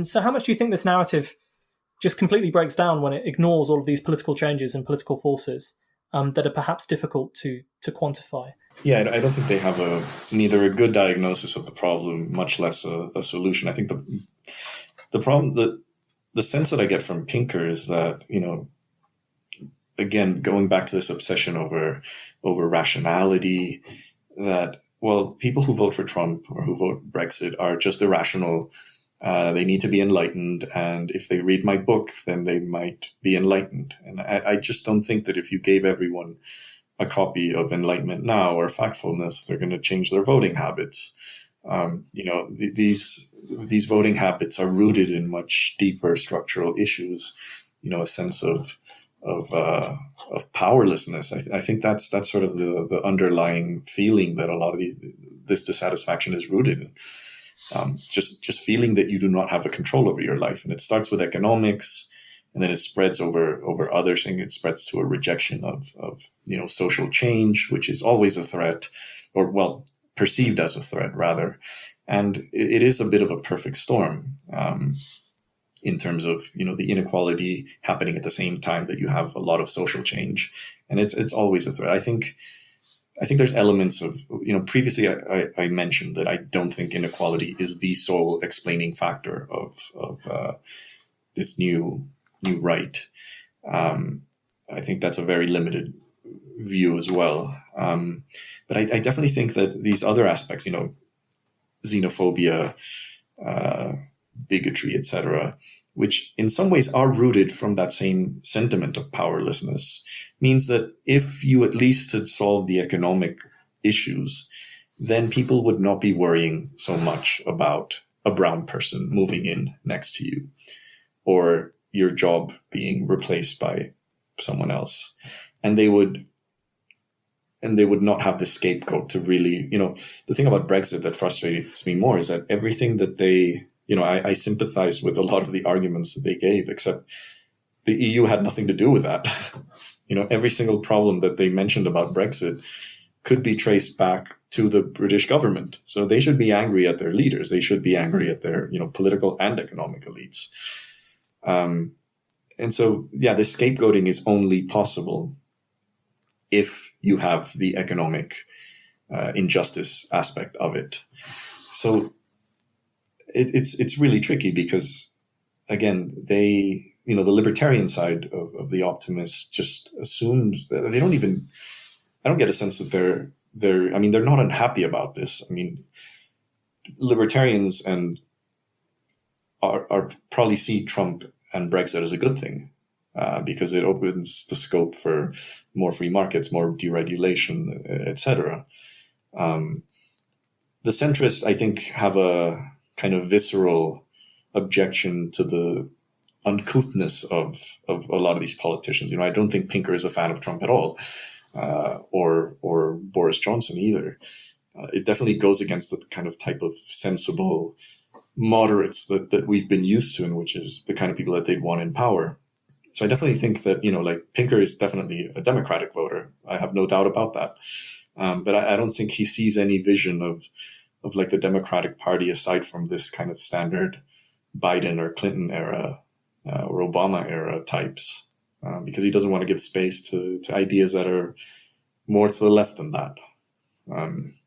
So how much do you think this narrative just completely breaks down when it ignores all of these political changes and political forces that are perhaps difficult to quantify? Yeah, I don't think they have neither a good diagnosis of the problem, much less a solution. I think the problem, the sense that I get from Pinker is that, again, going back to this obsession over rationality, that, well, people who vote for Trump or who vote Brexit are just irrational. They need to be enlightened. And if they read my book, then they might be enlightened. And I just don't think that if you gave everyone a copy of Enlightenment Now or Factfulness, they're going to change their voting habits. These voting habits are rooted in much deeper structural issues. A sense of powerlessness. I think that's sort of the underlying feeling that a lot of this dissatisfaction is rooted in. Just feeling that you do not have a control over your life, and it starts with economics. And then it spreads over other things. It spreads to a rejection of social change, which is always a threat, or well, perceived as a threat rather. And it is a bit of a perfect storm in terms of the inequality happening at the same time that you have a lot of social change, and it's always a threat. I think there's elements of previously I mentioned that I don't think inequality is the sole explaining factor of this new right. I think that's a very limited view as well. But I definitely think that these other aspects, xenophobia, bigotry, etc., which in some ways are rooted from that same sentiment of powerlessness, means that if you at least had solved the economic issues, then people would not be worrying so much about a brown person moving in next to you, or your job being replaced by someone else. And they would not have the scapegoat to really, the thing about Brexit that frustrates me more is that everything that they, I sympathize with a lot of the arguments that they gave, except the EU had nothing to do with that. Every single problem that they mentioned about Brexit could be traced back to the British government. So they should be angry at their leaders. They should be angry at their, political and economic elites. And so, the scapegoating is only possible if you have the economic injustice aspect of it. So it's really tricky because, again, the libertarian side of the optimists just assumes that they don't even, I don't get a sense that they're not unhappy about this. I mean, libertarians are probably see Trump and Brexit as a good thing because it opens the scope for more free markets, more deregulation, etc. The centrists, I think, have a kind of visceral objection to the uncouthness of a lot of these politicians. I don't think Pinker is a fan of Trump at all, or Boris Johnson either. It definitely goes against the kind of type of sensible moderates that we've been used to, and which is the kind of people that they'd want in power. So I definitely think that, Pinker is definitely a Democratic voter. I have no doubt about that. But I don't think he sees any vision of the Democratic Party aside from this kind of standard Biden or Clinton era or Obama era types, because he doesn't want to give space to ideas that are more to the left than that.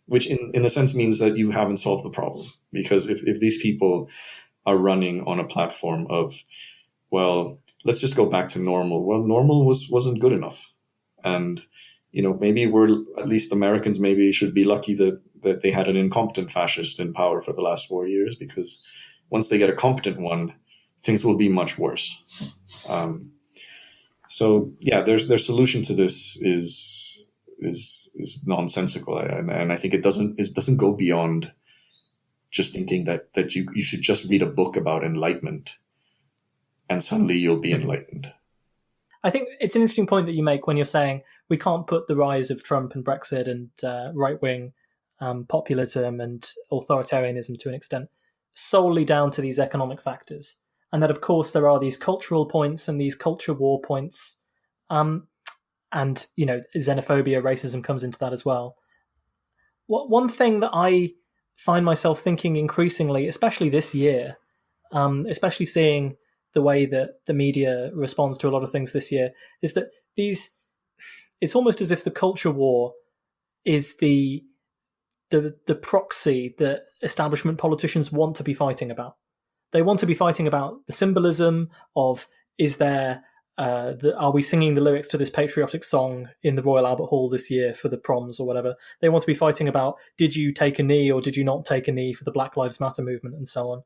Which in a sense means that you haven't solved the problem. Because if these people are running on a platform of well, let's just go back to normal. Well, normal wasn't good enough. And, maybe at least Americans maybe should be lucky that they had an incompetent fascist in power for the last 4 years, because once they get a competent one, things will be much worse. So yeah, their solution to this is nonsensical, and I think it doesn't go beyond just thinking that you should just read a book about enlightenment and suddenly you'll be enlightened. I think it's an interesting point that you make when you're saying we can't put the rise of Trump and Brexit and right-wing populism and authoritarianism to an extent solely down to these economic factors. And that, of course, there are these cultural points and these culture war points. And, xenophobia, racism comes into that as well. One thing that I find myself thinking increasingly, especially this year, especially seeing the way that the media responds to a lot of things this year, is that it's almost as if the culture war is the proxy that establishment politicians want to be fighting about. They want to be fighting about the symbolism of, are we singing the lyrics to this patriotic song in the Royal Albert Hall this year for the proms or whatever? They want to be fighting about, did you take a knee or did you not take a knee for the Black Lives Matter movement and so on?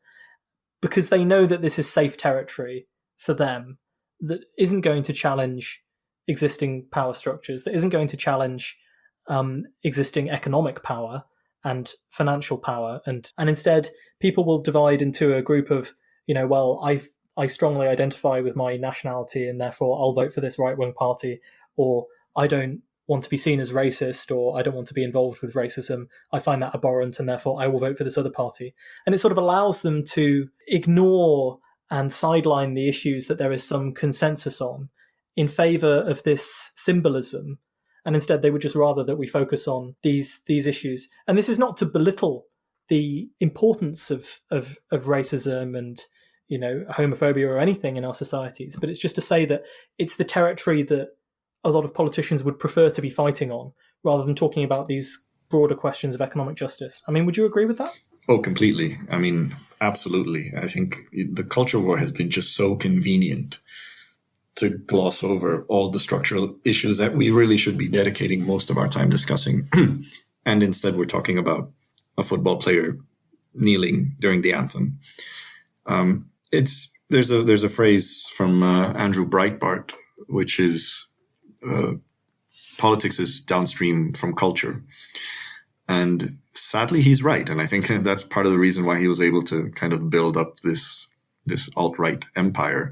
Because they know that this is safe territory for them, that isn't going to challenge existing power structures, that isn't going to challenge existing economic power and financial power. And instead, people will divide into a group of, I strongly identify with my nationality and therefore I'll vote for this right-wing party, or I don't want to be seen as racist, or I don't want to be involved with racism. I find that abhorrent and therefore I will vote for this other party. And it sort of allows them to ignore and sideline the issues that there is some consensus on in favour of this symbolism. And instead they would just rather that we focus on these issues. And this is not to belittle the importance of racism and homophobia or anything in our societies, but it's just to say that it's the territory that a lot of politicians would prefer to be fighting on rather than talking about these broader questions of economic justice. I mean, would you agree with that? Oh, completely. I mean, absolutely. I think the culture war has been just so convenient to gloss over all the structural issues that we really should be dedicating most of our time discussing. And instead we're talking about a football player kneeling during the anthem. There's a phrase from Andrew Breitbart, which is politics is downstream from culture. And sadly, he's right. And I think that's part of the reason why he was able to kind of build up this alt-right empire,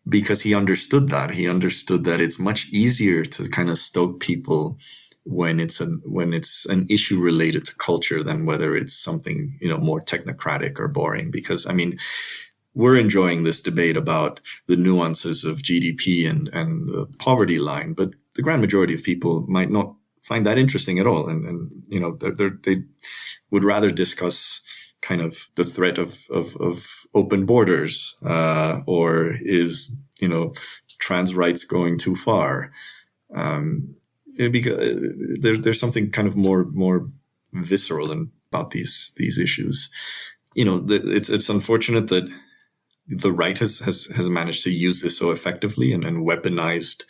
because he understood that. He understood that it's much easier to kind of stoke people when it's an issue related to culture than whether it's something, more technocratic or boring. Because, I mean, we're enjoying this debate about the nuances of GDP and the poverty line, but the grand majority of people might not find that interesting at all. And they would rather discuss kind of the threat of open borders, or is, trans rights going too far? Because there's something kind of more visceral about these issues. It's unfortunate that the right has managed to use this so effectively and weaponized,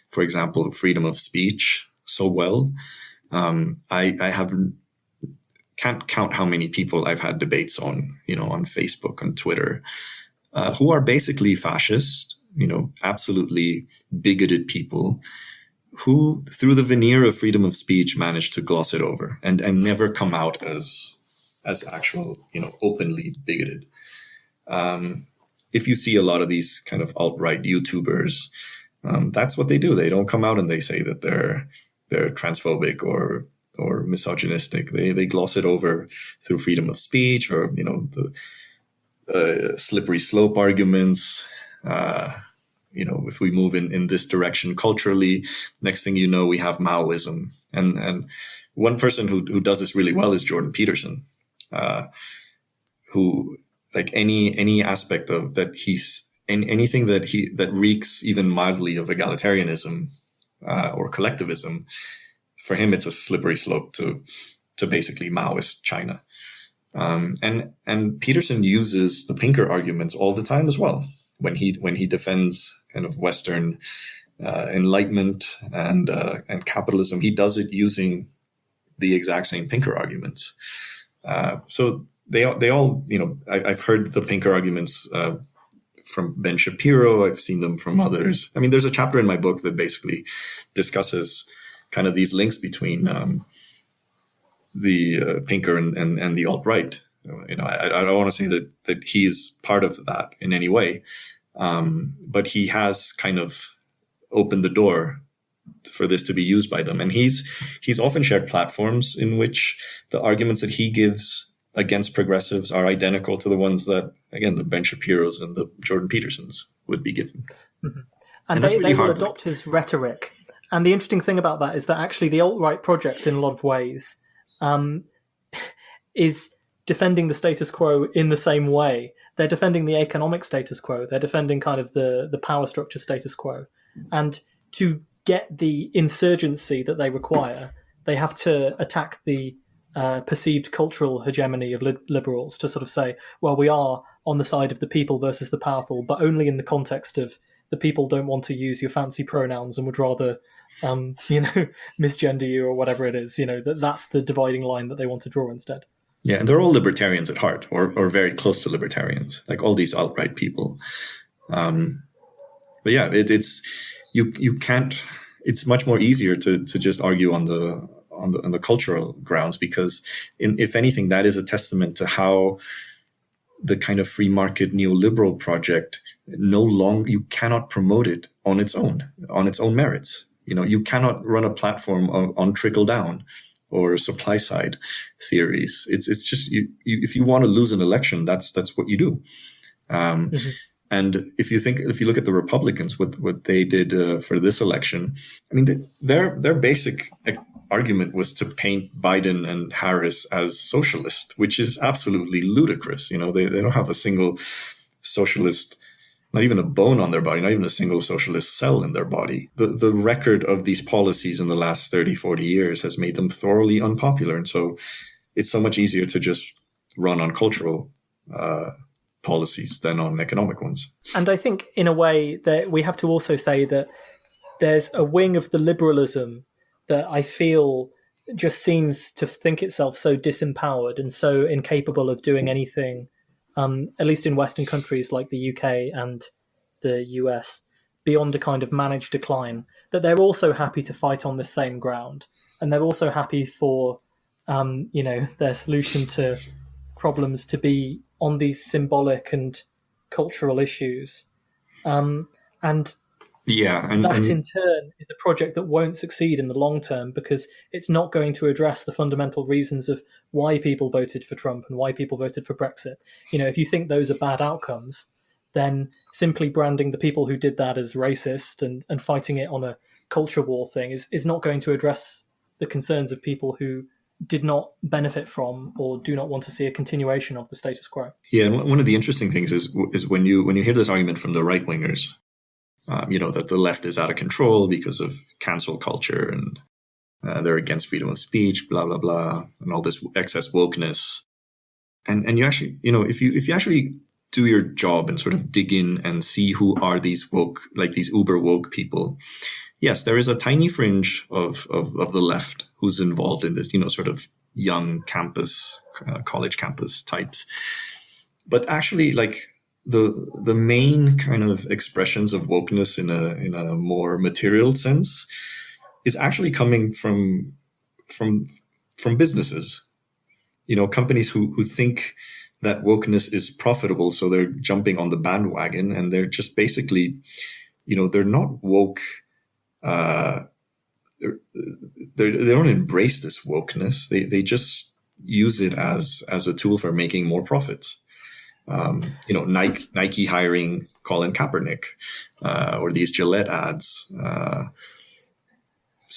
for example, freedom of speech so well. I can't count how many people I've had debates on, on Facebook, on Twitter, who are basically fascist, absolutely bigoted people who, through the veneer of freedom of speech, managed to gloss it over and never come out as actual, openly bigoted. If you see a lot of these kind of alt-right YouTubers, that's what they do. They don't come out and they say that they're transphobic or misogynistic. They gloss it over through freedom of speech or, the slippery slope arguments. If we move in this direction culturally, next thing you know, we have Maoism. And one person who does this really well is Jordan Peterson, who, like, any aspect of that, anything that reeks even mildly of egalitarianism or collectivism, for him it's a slippery slope to basically Maoist China. And Peterson uses the Pinker arguments all the time as well when he defends kind of Western enlightenment and capitalism. He does it using the exact same Pinker arguments. So they all, I've heard the Pinker arguments from Ben Shapiro. I've seen them from others. I mean, there's a chapter in my book that basically discusses kind of these links between the Pinker and the alt-right. I don't want to say that he's part of that in any way, but he has kind of opened the door for this to be used by them. And he's often shared platforms in which the arguments that he gives against progressives are identical to the ones that, again, the Ben Shapiros and the Jordan Petersons would be given. Mm-hmm. And they will adopt his rhetoric. And the interesting thing about that is that actually the alt-right project, in a lot of ways, is defending the status quo in the same way. They're defending the economic status quo. They're defending kind of the power structure status quo. And to get the insurgency that they require, they have to attack the perceived cultural hegemony of liberals to sort of say, well, we are on the side of the people versus the powerful, but only in the context of the people don't want to use your fancy pronouns and would rather, misgender you or whatever it is. That's the dividing line that they want to draw instead. Yeah, and they're all libertarians at heart, or very close to libertarians, like all these alt-right people. But yeah, it's you can't. It's much more easier to just argue on the cultural grounds, because if anything, that is a testament to how the kind of free market neoliberal project you cannot promote it on its own merits. You cannot run a platform on trickle down or supply side theories. It's just if you want to lose an election, that's what you do. Mm-hmm. And if you look at the Republicans, what they did for this election, I mean, their basic argument was to paint Biden and Harris as socialist, which is absolutely ludicrous. They don't have a single socialist, not even a bone on their body, not even a single socialist cell in their body. The record of these policies in the last 30, 40 years has made them thoroughly unpopular. And so it's so much easier to just run on cultural policies than on economic ones. And I think in a way that we have to also say that there's a wing of the liberalism that I feel just seems to think itself so disempowered and so incapable of doing anything, at least in Western countries like the UK and the US, beyond a kind of managed decline, that they're also happy to fight on the same ground. And they're also happy for, their solution to problems to be on these symbolic and cultural issues. And that in turn is a project that won't succeed in the long term, because it's not going to address the fundamental reasons of why people voted for Trump and why people voted for Brexit. If you think those are bad outcomes, then simply branding the people who did that as racist and fighting it on a culture war thing is not going to address the concerns of people who did not benefit from or do not want to see a continuation of the status quo. Yeah, and one of the interesting things is when you hear this argument from the right-wingers, that the left is out of control because of cancel culture and they're against freedom of speech, blah, blah, blah, and all this excess wokeness. And you actually, if you actually do your job and sort of dig in and see who are these woke, like these uber woke people, yes, there is a tiny fringe of the left who's involved in this, sort of young campus, college campus types. But actually, like, the main kind of expressions of wokeness in a more material sense is actually coming from businesses, companies who think that wokeness is profitable, so they're jumping on the bandwagon, and they're just basically, they're not woke. They don't embrace this wokeness. They just use it as a tool for making more profits. Nike hiring Colin Kaepernick, or these Gillette ads.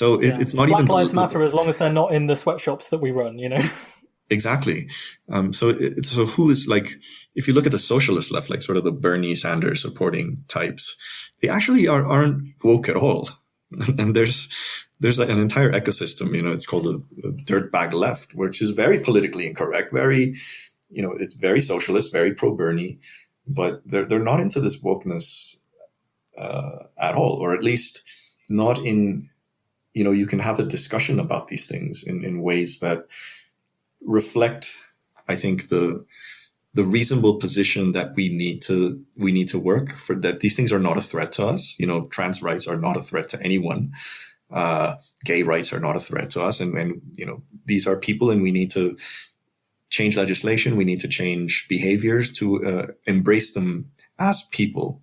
It's not Black even Lives Matter as long as they're not in the sweatshops that we run, Exactly. So who is, like, if you look at the socialist left, like sort of the Bernie Sanders supporting types, they actually aren't woke at all. And there's like an entire ecosystem, it's called the dirtbag left, which is very politically incorrect, very, it's very socialist, very pro Bernie, but they're not into this wokeness at all, or at least not in, you can have a discussion about these things in ways that reflect, I think, the reasonable position that we need to work for, that these things are not a threat to us. Trans rights are not a threat to anyone. Gay rights are not a threat to us. And these are people, and we need to change legislation. We need to change behaviors to embrace them as people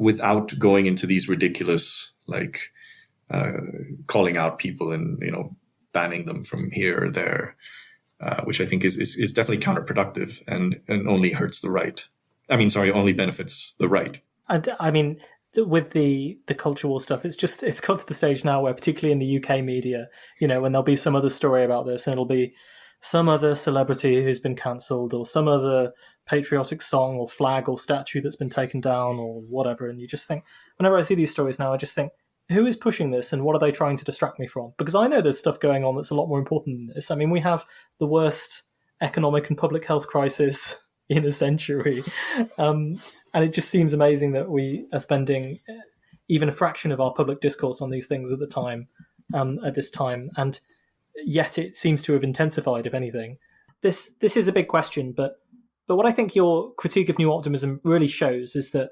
without going into these ridiculous, like calling out people and, banning them from here or there. Which I think is definitely counterproductive and only hurts the right. Only benefits the right. And I mean, with the culture war stuff, it's got to the stage now where, particularly in the UK media, when there'll be some other story about this, and it'll be some other celebrity who's been cancelled, or some other patriotic song or flag or statue that's been taken down or whatever. And you just think, whenever I see these stories now, I just think, who is pushing this and what are they trying to distract me from? Because I know there's stuff going on that's a lot more important than this. I mean, we have the worst economic and public health crisis in a century. And it just seems amazing that we are spending even a fraction of our public discourse on these things at this time. And yet it seems to have intensified, if anything. This is a big question, but what I think your critique of New Optimism really shows is that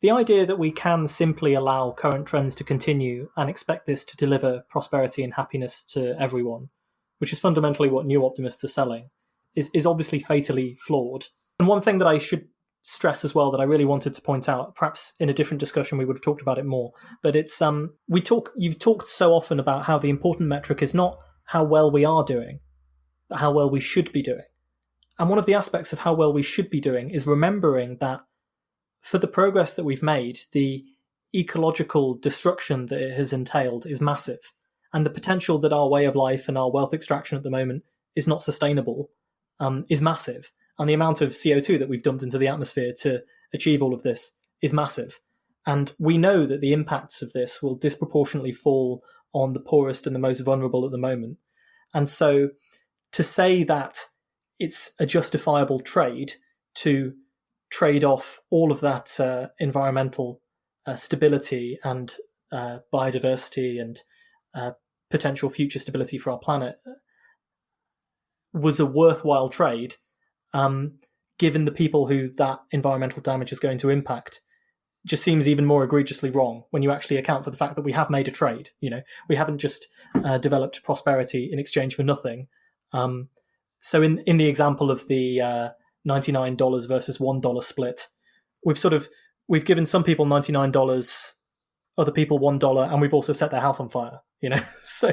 the idea that we can simply allow current trends to continue and expect this to deliver prosperity and happiness to everyone, which is fundamentally what New Optimists are selling, is obviously fatally flawed. And one thing that I should stress as well that I really wanted to point out, perhaps in a different discussion we would have talked about it more, but it's you've talked so often about how the important metric is not how well we are doing, but how well we should be doing. And one of the aspects of how well we should be doing is remembering that for the progress that we've made, the ecological destruction that it has entailed is massive. And the potential that our way of life and our wealth extraction at the moment is not sustainable is massive. And the amount of CO2 that we've dumped into the atmosphere to achieve all of this is massive. And we know that the impacts of this will disproportionately fall on the poorest and the most vulnerable at the moment. And so to say that it's a justifiable trade to trade off all of that environmental stability and biodiversity and potential future stability for our planet was a worthwhile trade, given the people who that environmental damage is going to impact, just seems even more egregiously wrong when you actually account for the fact that we have made a trade. We haven't just developed prosperity in exchange for nothing. So in the example of the $99 versus $1 split, we've given some people $99, other people $1, and we've also set their house on fire. So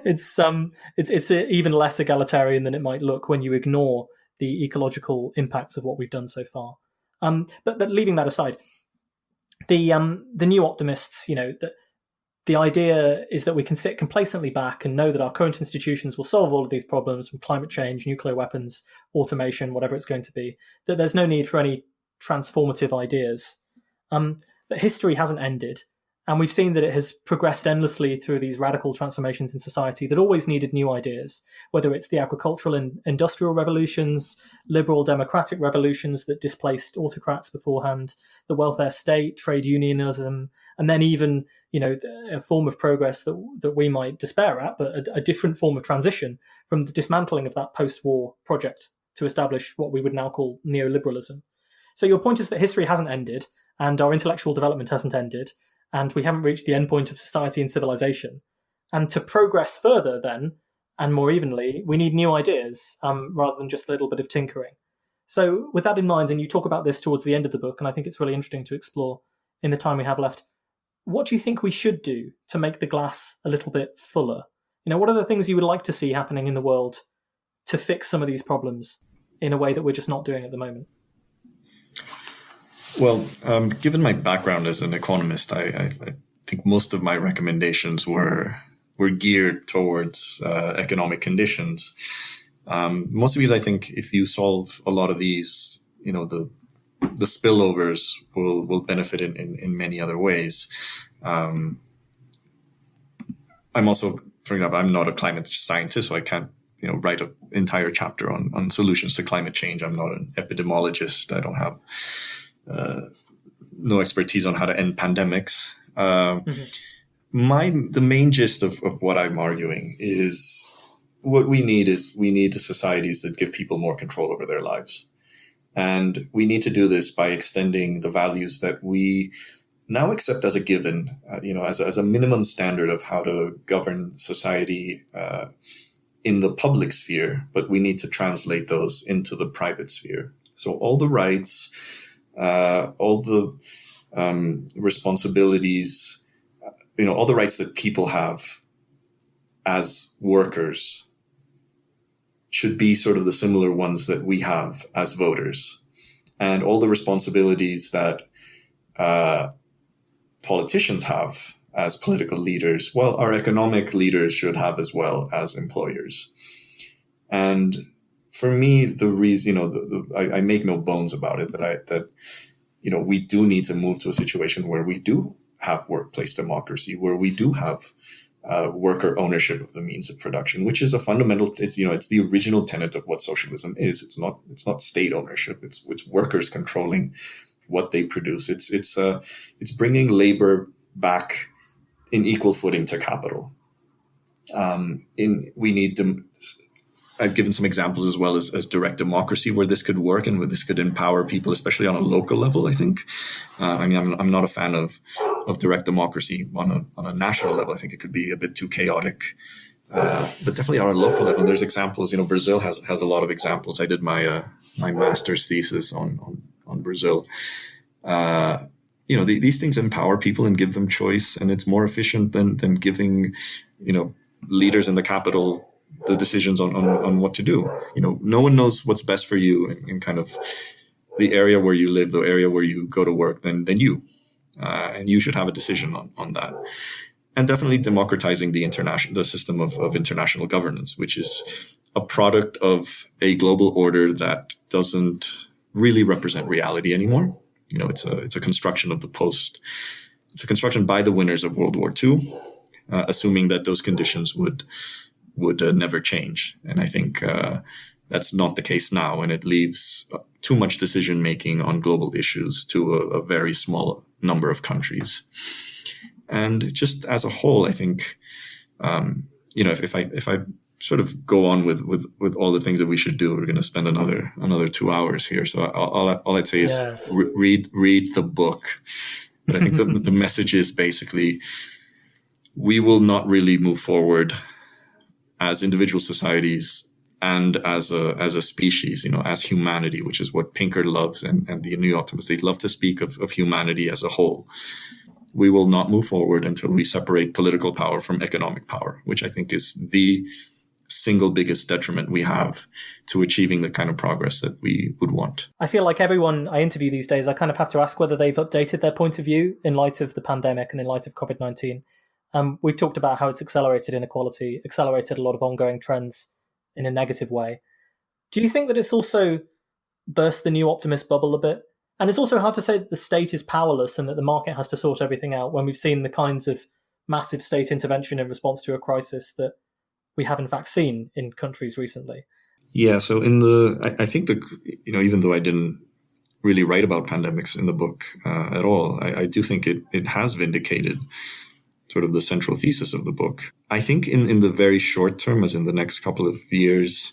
it's even less egalitarian than it might look when you ignore the ecological impacts of what we've done so far. But leaving that aside, the New Optimists, the idea is that we can sit complacently back and know that our current institutions will solve all of these problems, from climate change, nuclear weapons, automation, whatever it's going to be, that there's no need for any transformative ideas. But history hasn't ended. And we've seen that it has progressed endlessly through these radical transformations in society that always needed new ideas, whether it's the agricultural and industrial revolutions, liberal democratic revolutions that displaced autocrats beforehand, the welfare state, trade unionism, and then even, a form of progress that we might despair at, but a different form of transition from the dismantling of that post-war project to establish what we would now call neoliberalism. So your point is that history hasn't ended and our intellectual development hasn't ended, and we haven't reached the endpoint of society and civilization. And to progress further then, and more evenly, we need new ideas rather than just a little bit of tinkering. So with that in mind, and you talk about this towards the end of the book, and I think it's really interesting to explore in the time we have left, what do you think we should do to make the glass a little bit fuller? What are the things you would like to see happening in the world to fix some of these problems in a way that we're just not doing at the moment? Well, given my background as an economist, I think most of my recommendations were geared towards economic conditions. Mostly because I think if you solve a lot of these, the spillovers will benefit in many other ways. I'm also, for example, I'm not a climate scientist, so I can't, write an entire chapter on solutions to climate change. I'm not an epidemiologist. I don't have no expertise on how to end pandemics. The main gist of what I'm arguing is what we need societies that give people more control over their lives. And we need to do this by extending the values that we now accept as a given, as a minimum standard of how to govern society in the public sphere, but we need to translate those into the private sphere. So all the rights, all the responsibilities, all the rights that people have as workers should be sort of the similar ones that we have as voters. And all the responsibilities that politicians have as political leaders, well, our economic leaders should have as well as employers. And for me, the reason, I make no bones about it, that we do need to move to a situation where we do have workplace democracy, where we do have worker ownership of the means of production, which is a fundamental. It's the original tenet of what socialism is. It's not state ownership. It's workers controlling what they produce. It's bringing labor back in equal footing to capital. I've given some examples as well as direct democracy where this could work and where this could empower people, especially on a local level, I think. I'm not a fan of direct democracy on a national level. I think it could be a bit too chaotic. But definitely on a local level, there's examples. Brazil has a lot of examples. I did my master's thesis on Brazil. These things empower people and give them choice, and it's more efficient than giving, leaders in the capital the decisions on what to do. No one knows what's best for you in kind of the area where you live, the area where you go to work, than you. And you should have a decision on that. And definitely democratizing the system of international governance, which is a product of a global order that doesn't really represent reality anymore. It's a construction of it's a construction by the winners of World War II, assuming that those conditions would never change. And I think that's not the case now, and it leaves too much decision making on global issues to a very small number of countries. And just as a whole, I think, if I sort of go on with all the things that we should do, we're going to spend another 2 hours here. So all I'd say is yes. read the book. But I think the message is basically, we will not really move forward as individual societies and as a species, as humanity, which is what Pinker loves, and the New Optimists, they love to speak of humanity as a whole. We will not move forward until we separate political power from economic power, which I think is the single biggest detriment we have to achieving the kind of progress that we would want. I feel like everyone I interview these days, I kind of have to ask whether they've updated their point of view in light of the pandemic and in light of COVID-19. We've talked about how it's accelerated inequality, accelerated a lot of ongoing trends in a negative way. Do you think that it's also burst the New Optimist bubble a bit? And it's also hard to say that the state is powerless and that the market has to sort everything out when we've seen the kinds of massive state intervention in response to a crisis that we have in fact seen in countries recently. Yeah, so I think even though I didn't really write about pandemics in the book at all, I do think it has vindicated sort of the central thesis of the book. I think in the very short term, as in the next couple of years,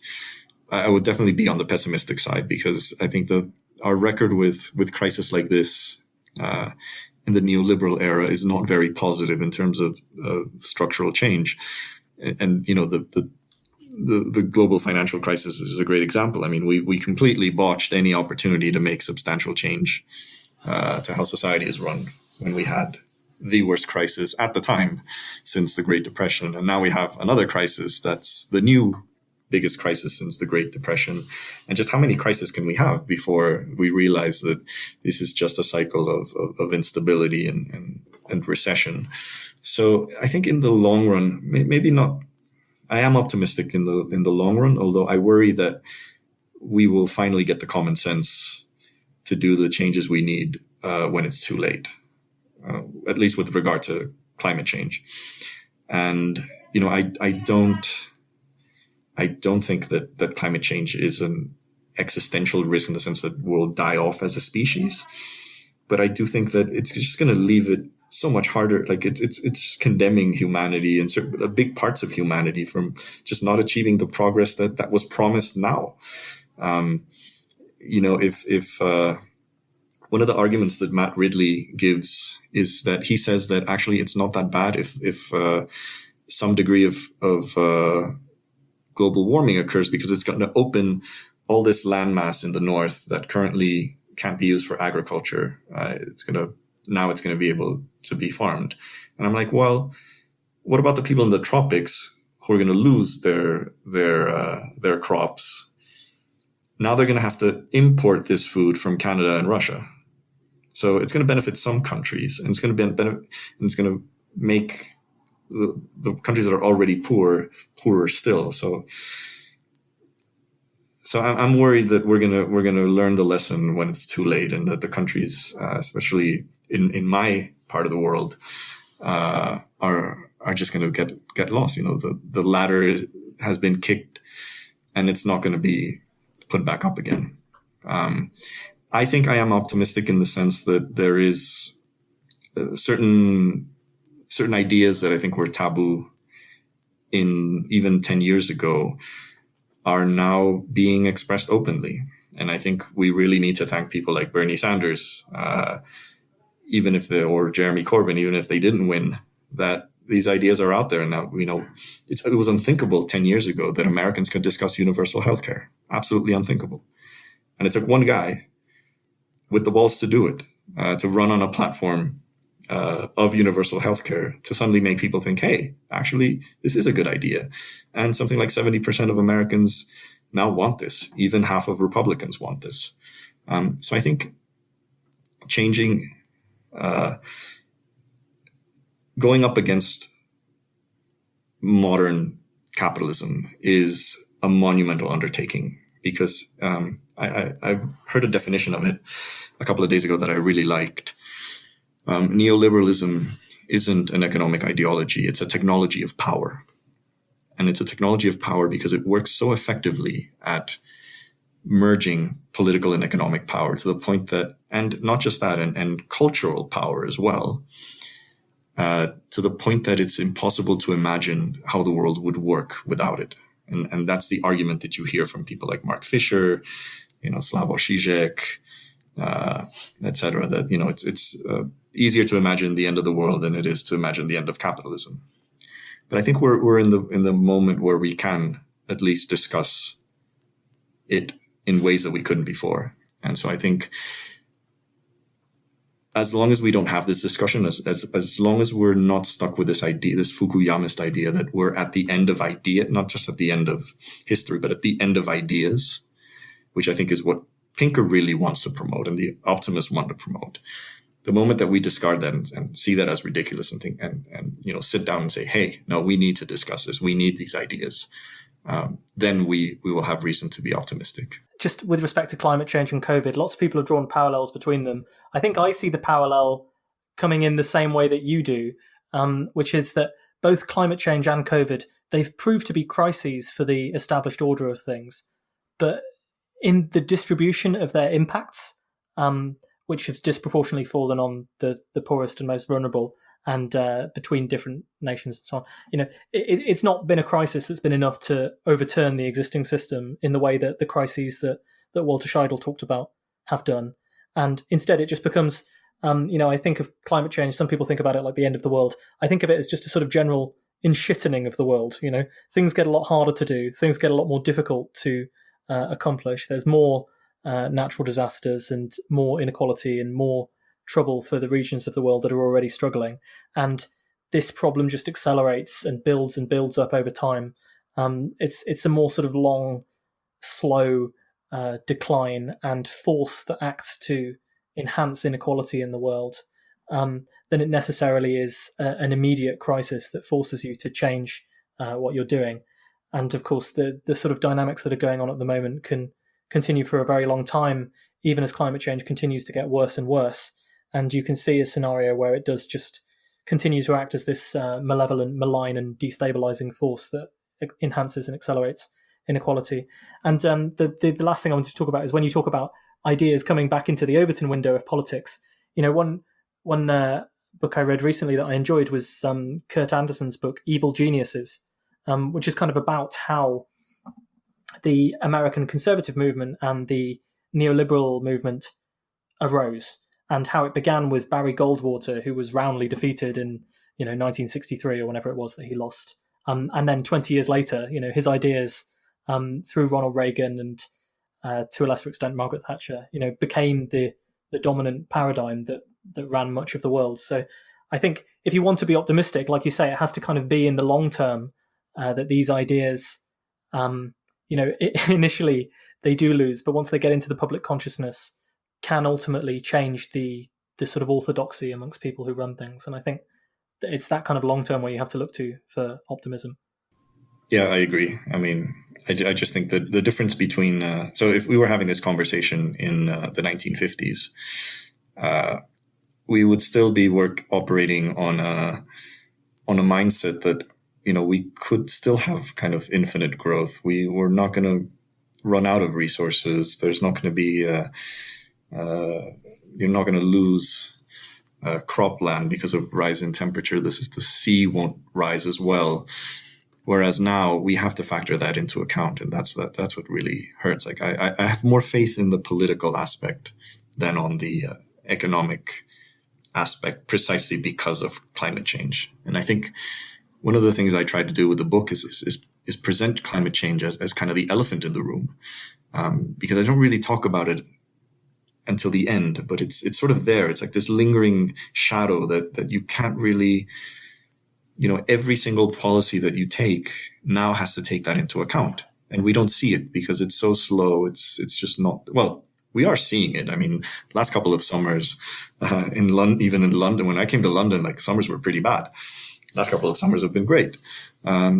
I would definitely be on the pessimistic side, because I think that our record with crisis like this in the neoliberal era is not very positive in terms of structural change. And the global financial crisis is a great example. I mean, we completely botched any opportunity to make substantial change to how society is run when we had the worst crisis at the time since the Great Depression. And now we have another crisis that's the new biggest crisis since the Great Depression. And just how many crises can we have before we realize that this is just a cycle of instability and recession? So I think in the long run, maybe not. I am optimistic in the long run, although I worry that we will finally get the common sense to do the changes we need when it's too late, at least with regard to climate change. And, I don't think that climate change is an existential risk in the sense that we'll die off as a species. But I do think that it's just going to leave it so much harder. Like it's condemning humanity and certain big parts of humanity from just not achieving the progress that was promised now. If one of the arguments that Matt Ridley gives is that he says that actually it's not that bad if some degree of global warming occurs, because it's going to open all this landmass in the north that currently can't be used for agriculture. It's going to be able to be farmed. And I'm like, well, what about the people in the tropics who are going to lose their crops? Now they're going to have to import this food from Canada and Russia. So it's going to benefit some countries, and it's going to make the countries that are already poorer still. So I'm worried that we're gonna learn the lesson when it's too late, and that the countries, especially in my part of the world, are just going to get lost. The ladder has been kicked, and it's not going to be put back up again. I think I am optimistic in the sense that there is certain ideas that I think were taboo in even 10 years ago are now being expressed openly. And I think we really need to thank people like Bernie Sanders, or Jeremy Corbyn, even if they didn't win, that these ideas are out there now. It was unthinkable 10 years ago that Americans could discuss universal healthcare. Absolutely unthinkable. And it took one guy with the balls to do it, to run on a platform of universal healthcare, to suddenly make people think, hey, actually, this is a good idea. And something like 70% of Americans now want this. Even half of Republicans want this. So I think changing, going up against modern capitalism is a monumental undertaking, because I've heard a definition of it a couple of days ago that I really liked. Neoliberalism isn't an economic ideology. It's a technology of power. And it's a technology of power because it works so effectively at merging political and economic power to the point that, and not just that, and cultural power as well, to the point that it's impossible to imagine how the world would work without it. And that's the argument that you hear from people like Mark Fisher, Slavoj Žižek, etc. That it's easier to imagine the end of the world than it is to imagine the end of capitalism. But I think we're in the moment where we can at least discuss it in ways that we couldn't before. And so I think as long as we don't have this discussion, as long as we're not stuck with this idea, this Fukuyamist idea that we're at the end of idea, not just at the end of history, but at the end of ideas, which I think is what Pinker really wants to promote and the optimists want to promote. The moment that we discard that and see that as ridiculous and think and sit down and say, hey, no, we need to discuss this. We need these ideas. Then we will have reason to be optimistic. Just with respect to climate change and COVID, lots of people have drawn parallels between them. I think I see the parallel coming in the same way that you do, which is that both climate change and COVID, they've proved to be crises for the established order of things. But in the distribution of their impacts, which has disproportionately fallen on the poorest and most vulnerable, and between different nations and so on. It's not been a crisis that's been enough to overturn the existing system in the way that the crises that Walter Scheidel talked about have done. And instead it just becomes, I think of climate change, some people think about it like the end of the world. I think of it as just a sort of general enshittening of the world. Things get a lot harder to do. Things get a lot more difficult to accomplish. There's more natural disasters and more inequality and more trouble for the regions of the world that are already struggling. And this problem just accelerates and builds up over time. It's a more sort of long, slow decline and force that acts to enhance inequality in the world than it necessarily is an immediate crisis that forces you to change what you're doing. And of course, the sort of dynamics that are going on at the moment can continue for a very long time, even as climate change continues to get worse and worse. And you can see a scenario where it does just continue to act as this malevolent, malign, and destabilizing force that enhances and accelerates inequality. And the last thing I want to talk about is when you talk about ideas coming back into the Overton window of politics. One book I read recently that I enjoyed was Kurt Andersen's book Evil Geniuses, which is kind of about how the American conservative movement and the neoliberal movement arose, and how it began with Barry Goldwater, who was roundly defeated in 1963 or whenever it was that he lost, and then 20 years later, his ideas through Ronald Reagan and to a lesser extent Margaret Thatcher, became the dominant paradigm that ran much of the world. So I think if you want to be optimistic, like you say, it has to kind of be in the long term that these ideas, initially they do lose, but once they get into the public consciousness, can ultimately change the sort of orthodoxy amongst people who run things. And I think it's that kind of long term where you have to look to for optimism. Yeah, I agree. I mean, I just think that the difference between so if we were having this conversation in the 1950s, we would still be operating on a mindset that we could still have kind of infinite growth. We're not going to run out of resources. There's not going to be you're not going to lose cropland because of rise in temperature. The sea won't rise as well. Whereas now we have to factor that into account, and that's what really hurts. Like I have more faith in the political aspect than on the economic aspect, precisely because of climate change. And I think one of the things I tried to do with the book is present climate change as kind of the elephant in the room, because I don't really talk about it until the end, but it's sort of there. It's like this lingering shadow that you can't really. Every single policy that you take now has to take that into account. And we don't see it because it's so slow. It's just not, well, we are seeing it. I mean, last couple of summers in London, even in London, when I came to London, like summers were pretty bad. Last couple of summers have been great.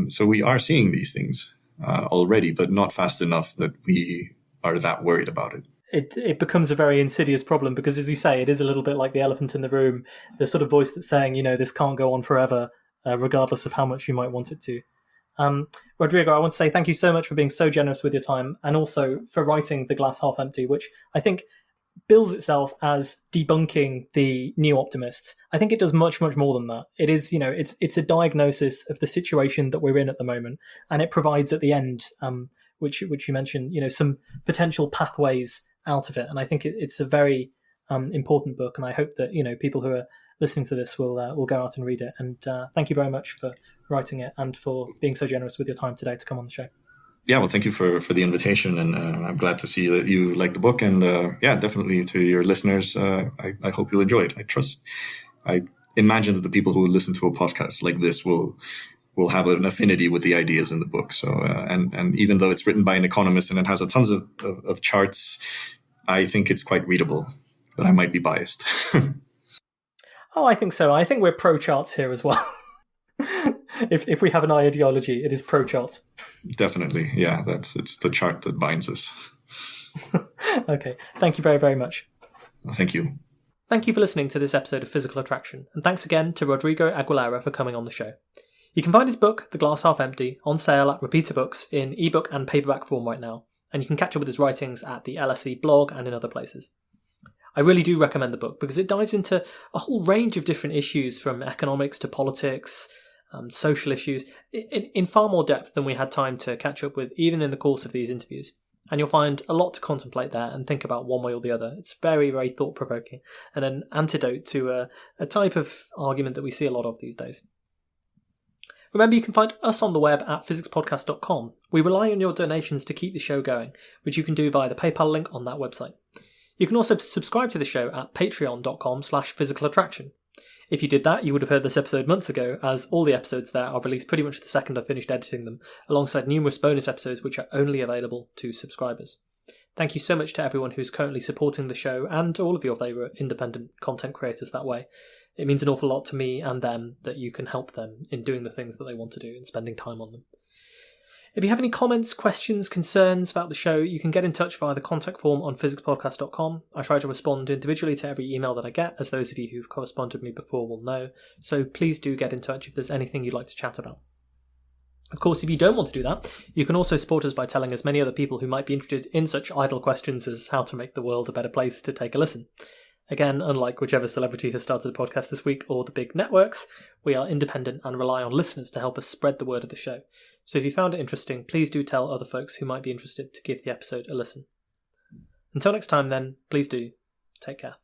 So we are seeing these things already, but not fast enough that we are that worried about it. It becomes a very insidious problem because, as you say, it is a little bit like the elephant in the room, the sort of voice that's saying, this can't go on forever. Regardless of how much you might want it to. Rodrigo, I want to say thank you so much for being so generous with your time, and also for writing The Glass Half Empty, which I think bills itself as debunking the new optimists. I think it does much, much more than that. It is, it's a diagnosis of the situation that we're in at the moment, and it provides at the end, which you mentioned, some potential pathways out of it. And I think it's a very important book, and I hope that people who are listening to this will go out and read it. And thank you very much for writing it and for being so generous with your time today to come on the show. Yeah, well, thank you for the invitation, and I'm glad to see that you like the book. And definitely to your listeners, I hope you'll enjoy it. I imagine that the people who listen to a podcast like this will have an affinity with the ideas in the book. So and even though it's written by an economist and it has a tons of charts, I think it's quite readable, but I might be biased. Oh, I think so. I think we're pro-charts here as well. If we have an ideology, it is pro-charts. Definitely, yeah. It's the chart that binds us. Okay, thank you very, very much. Well, thank you. Thank you for listening to this episode of Physical Attraction, and thanks again to Rodrigo Aguilera for coming on the show. You can find his book, The Glass Half Empty, on sale at Repeater Books in ebook and paperback form right now, and you can catch up with his writings at the LSE blog and in other places. I really do recommend the book because it dives into a whole range of different issues, from economics to politics, social issues, in far more depth than we had time to catch up with even in the course of these interviews. And you'll find a lot to contemplate there and think about one way or the other. It's very, very thought-provoking and an antidote to a type of argument that we see a lot of these days. Remember, you can find us on the web at physicspodcast.com. We rely on your donations to keep the show going, which you can do via the PayPal link on that website. You can also subscribe to the show at patreon.com/physicalattraction. If you did that, you would have heard this episode months ago, as all the episodes there are released pretty much the second I've finished editing them, alongside numerous bonus episodes which are only available to subscribers. Thank you so much to everyone who's currently supporting the show and all of your favourite independent content creators that way. It means an awful lot to me and them that you can help them in doing the things that they want to do and spending time on them. If you have any comments, questions, concerns about the show, you can get in touch via the contact form on physicspodcast.com. I try to respond individually to every email that I get, as those of you who've corresponded with me before will know, so please do get in touch if there's anything you'd like to chat about. Of course, if you don't want to do that, you can also support us by telling as many other people who might be interested in such idle questions as how to make the world a better place to take a listen. Again, unlike whichever celebrity has started a podcast this week or the big networks, we are independent and rely on listeners to help us spread the word of the show. So if you found it interesting, please do tell other folks who might be interested to give the episode a listen. Until next time then, please do take care.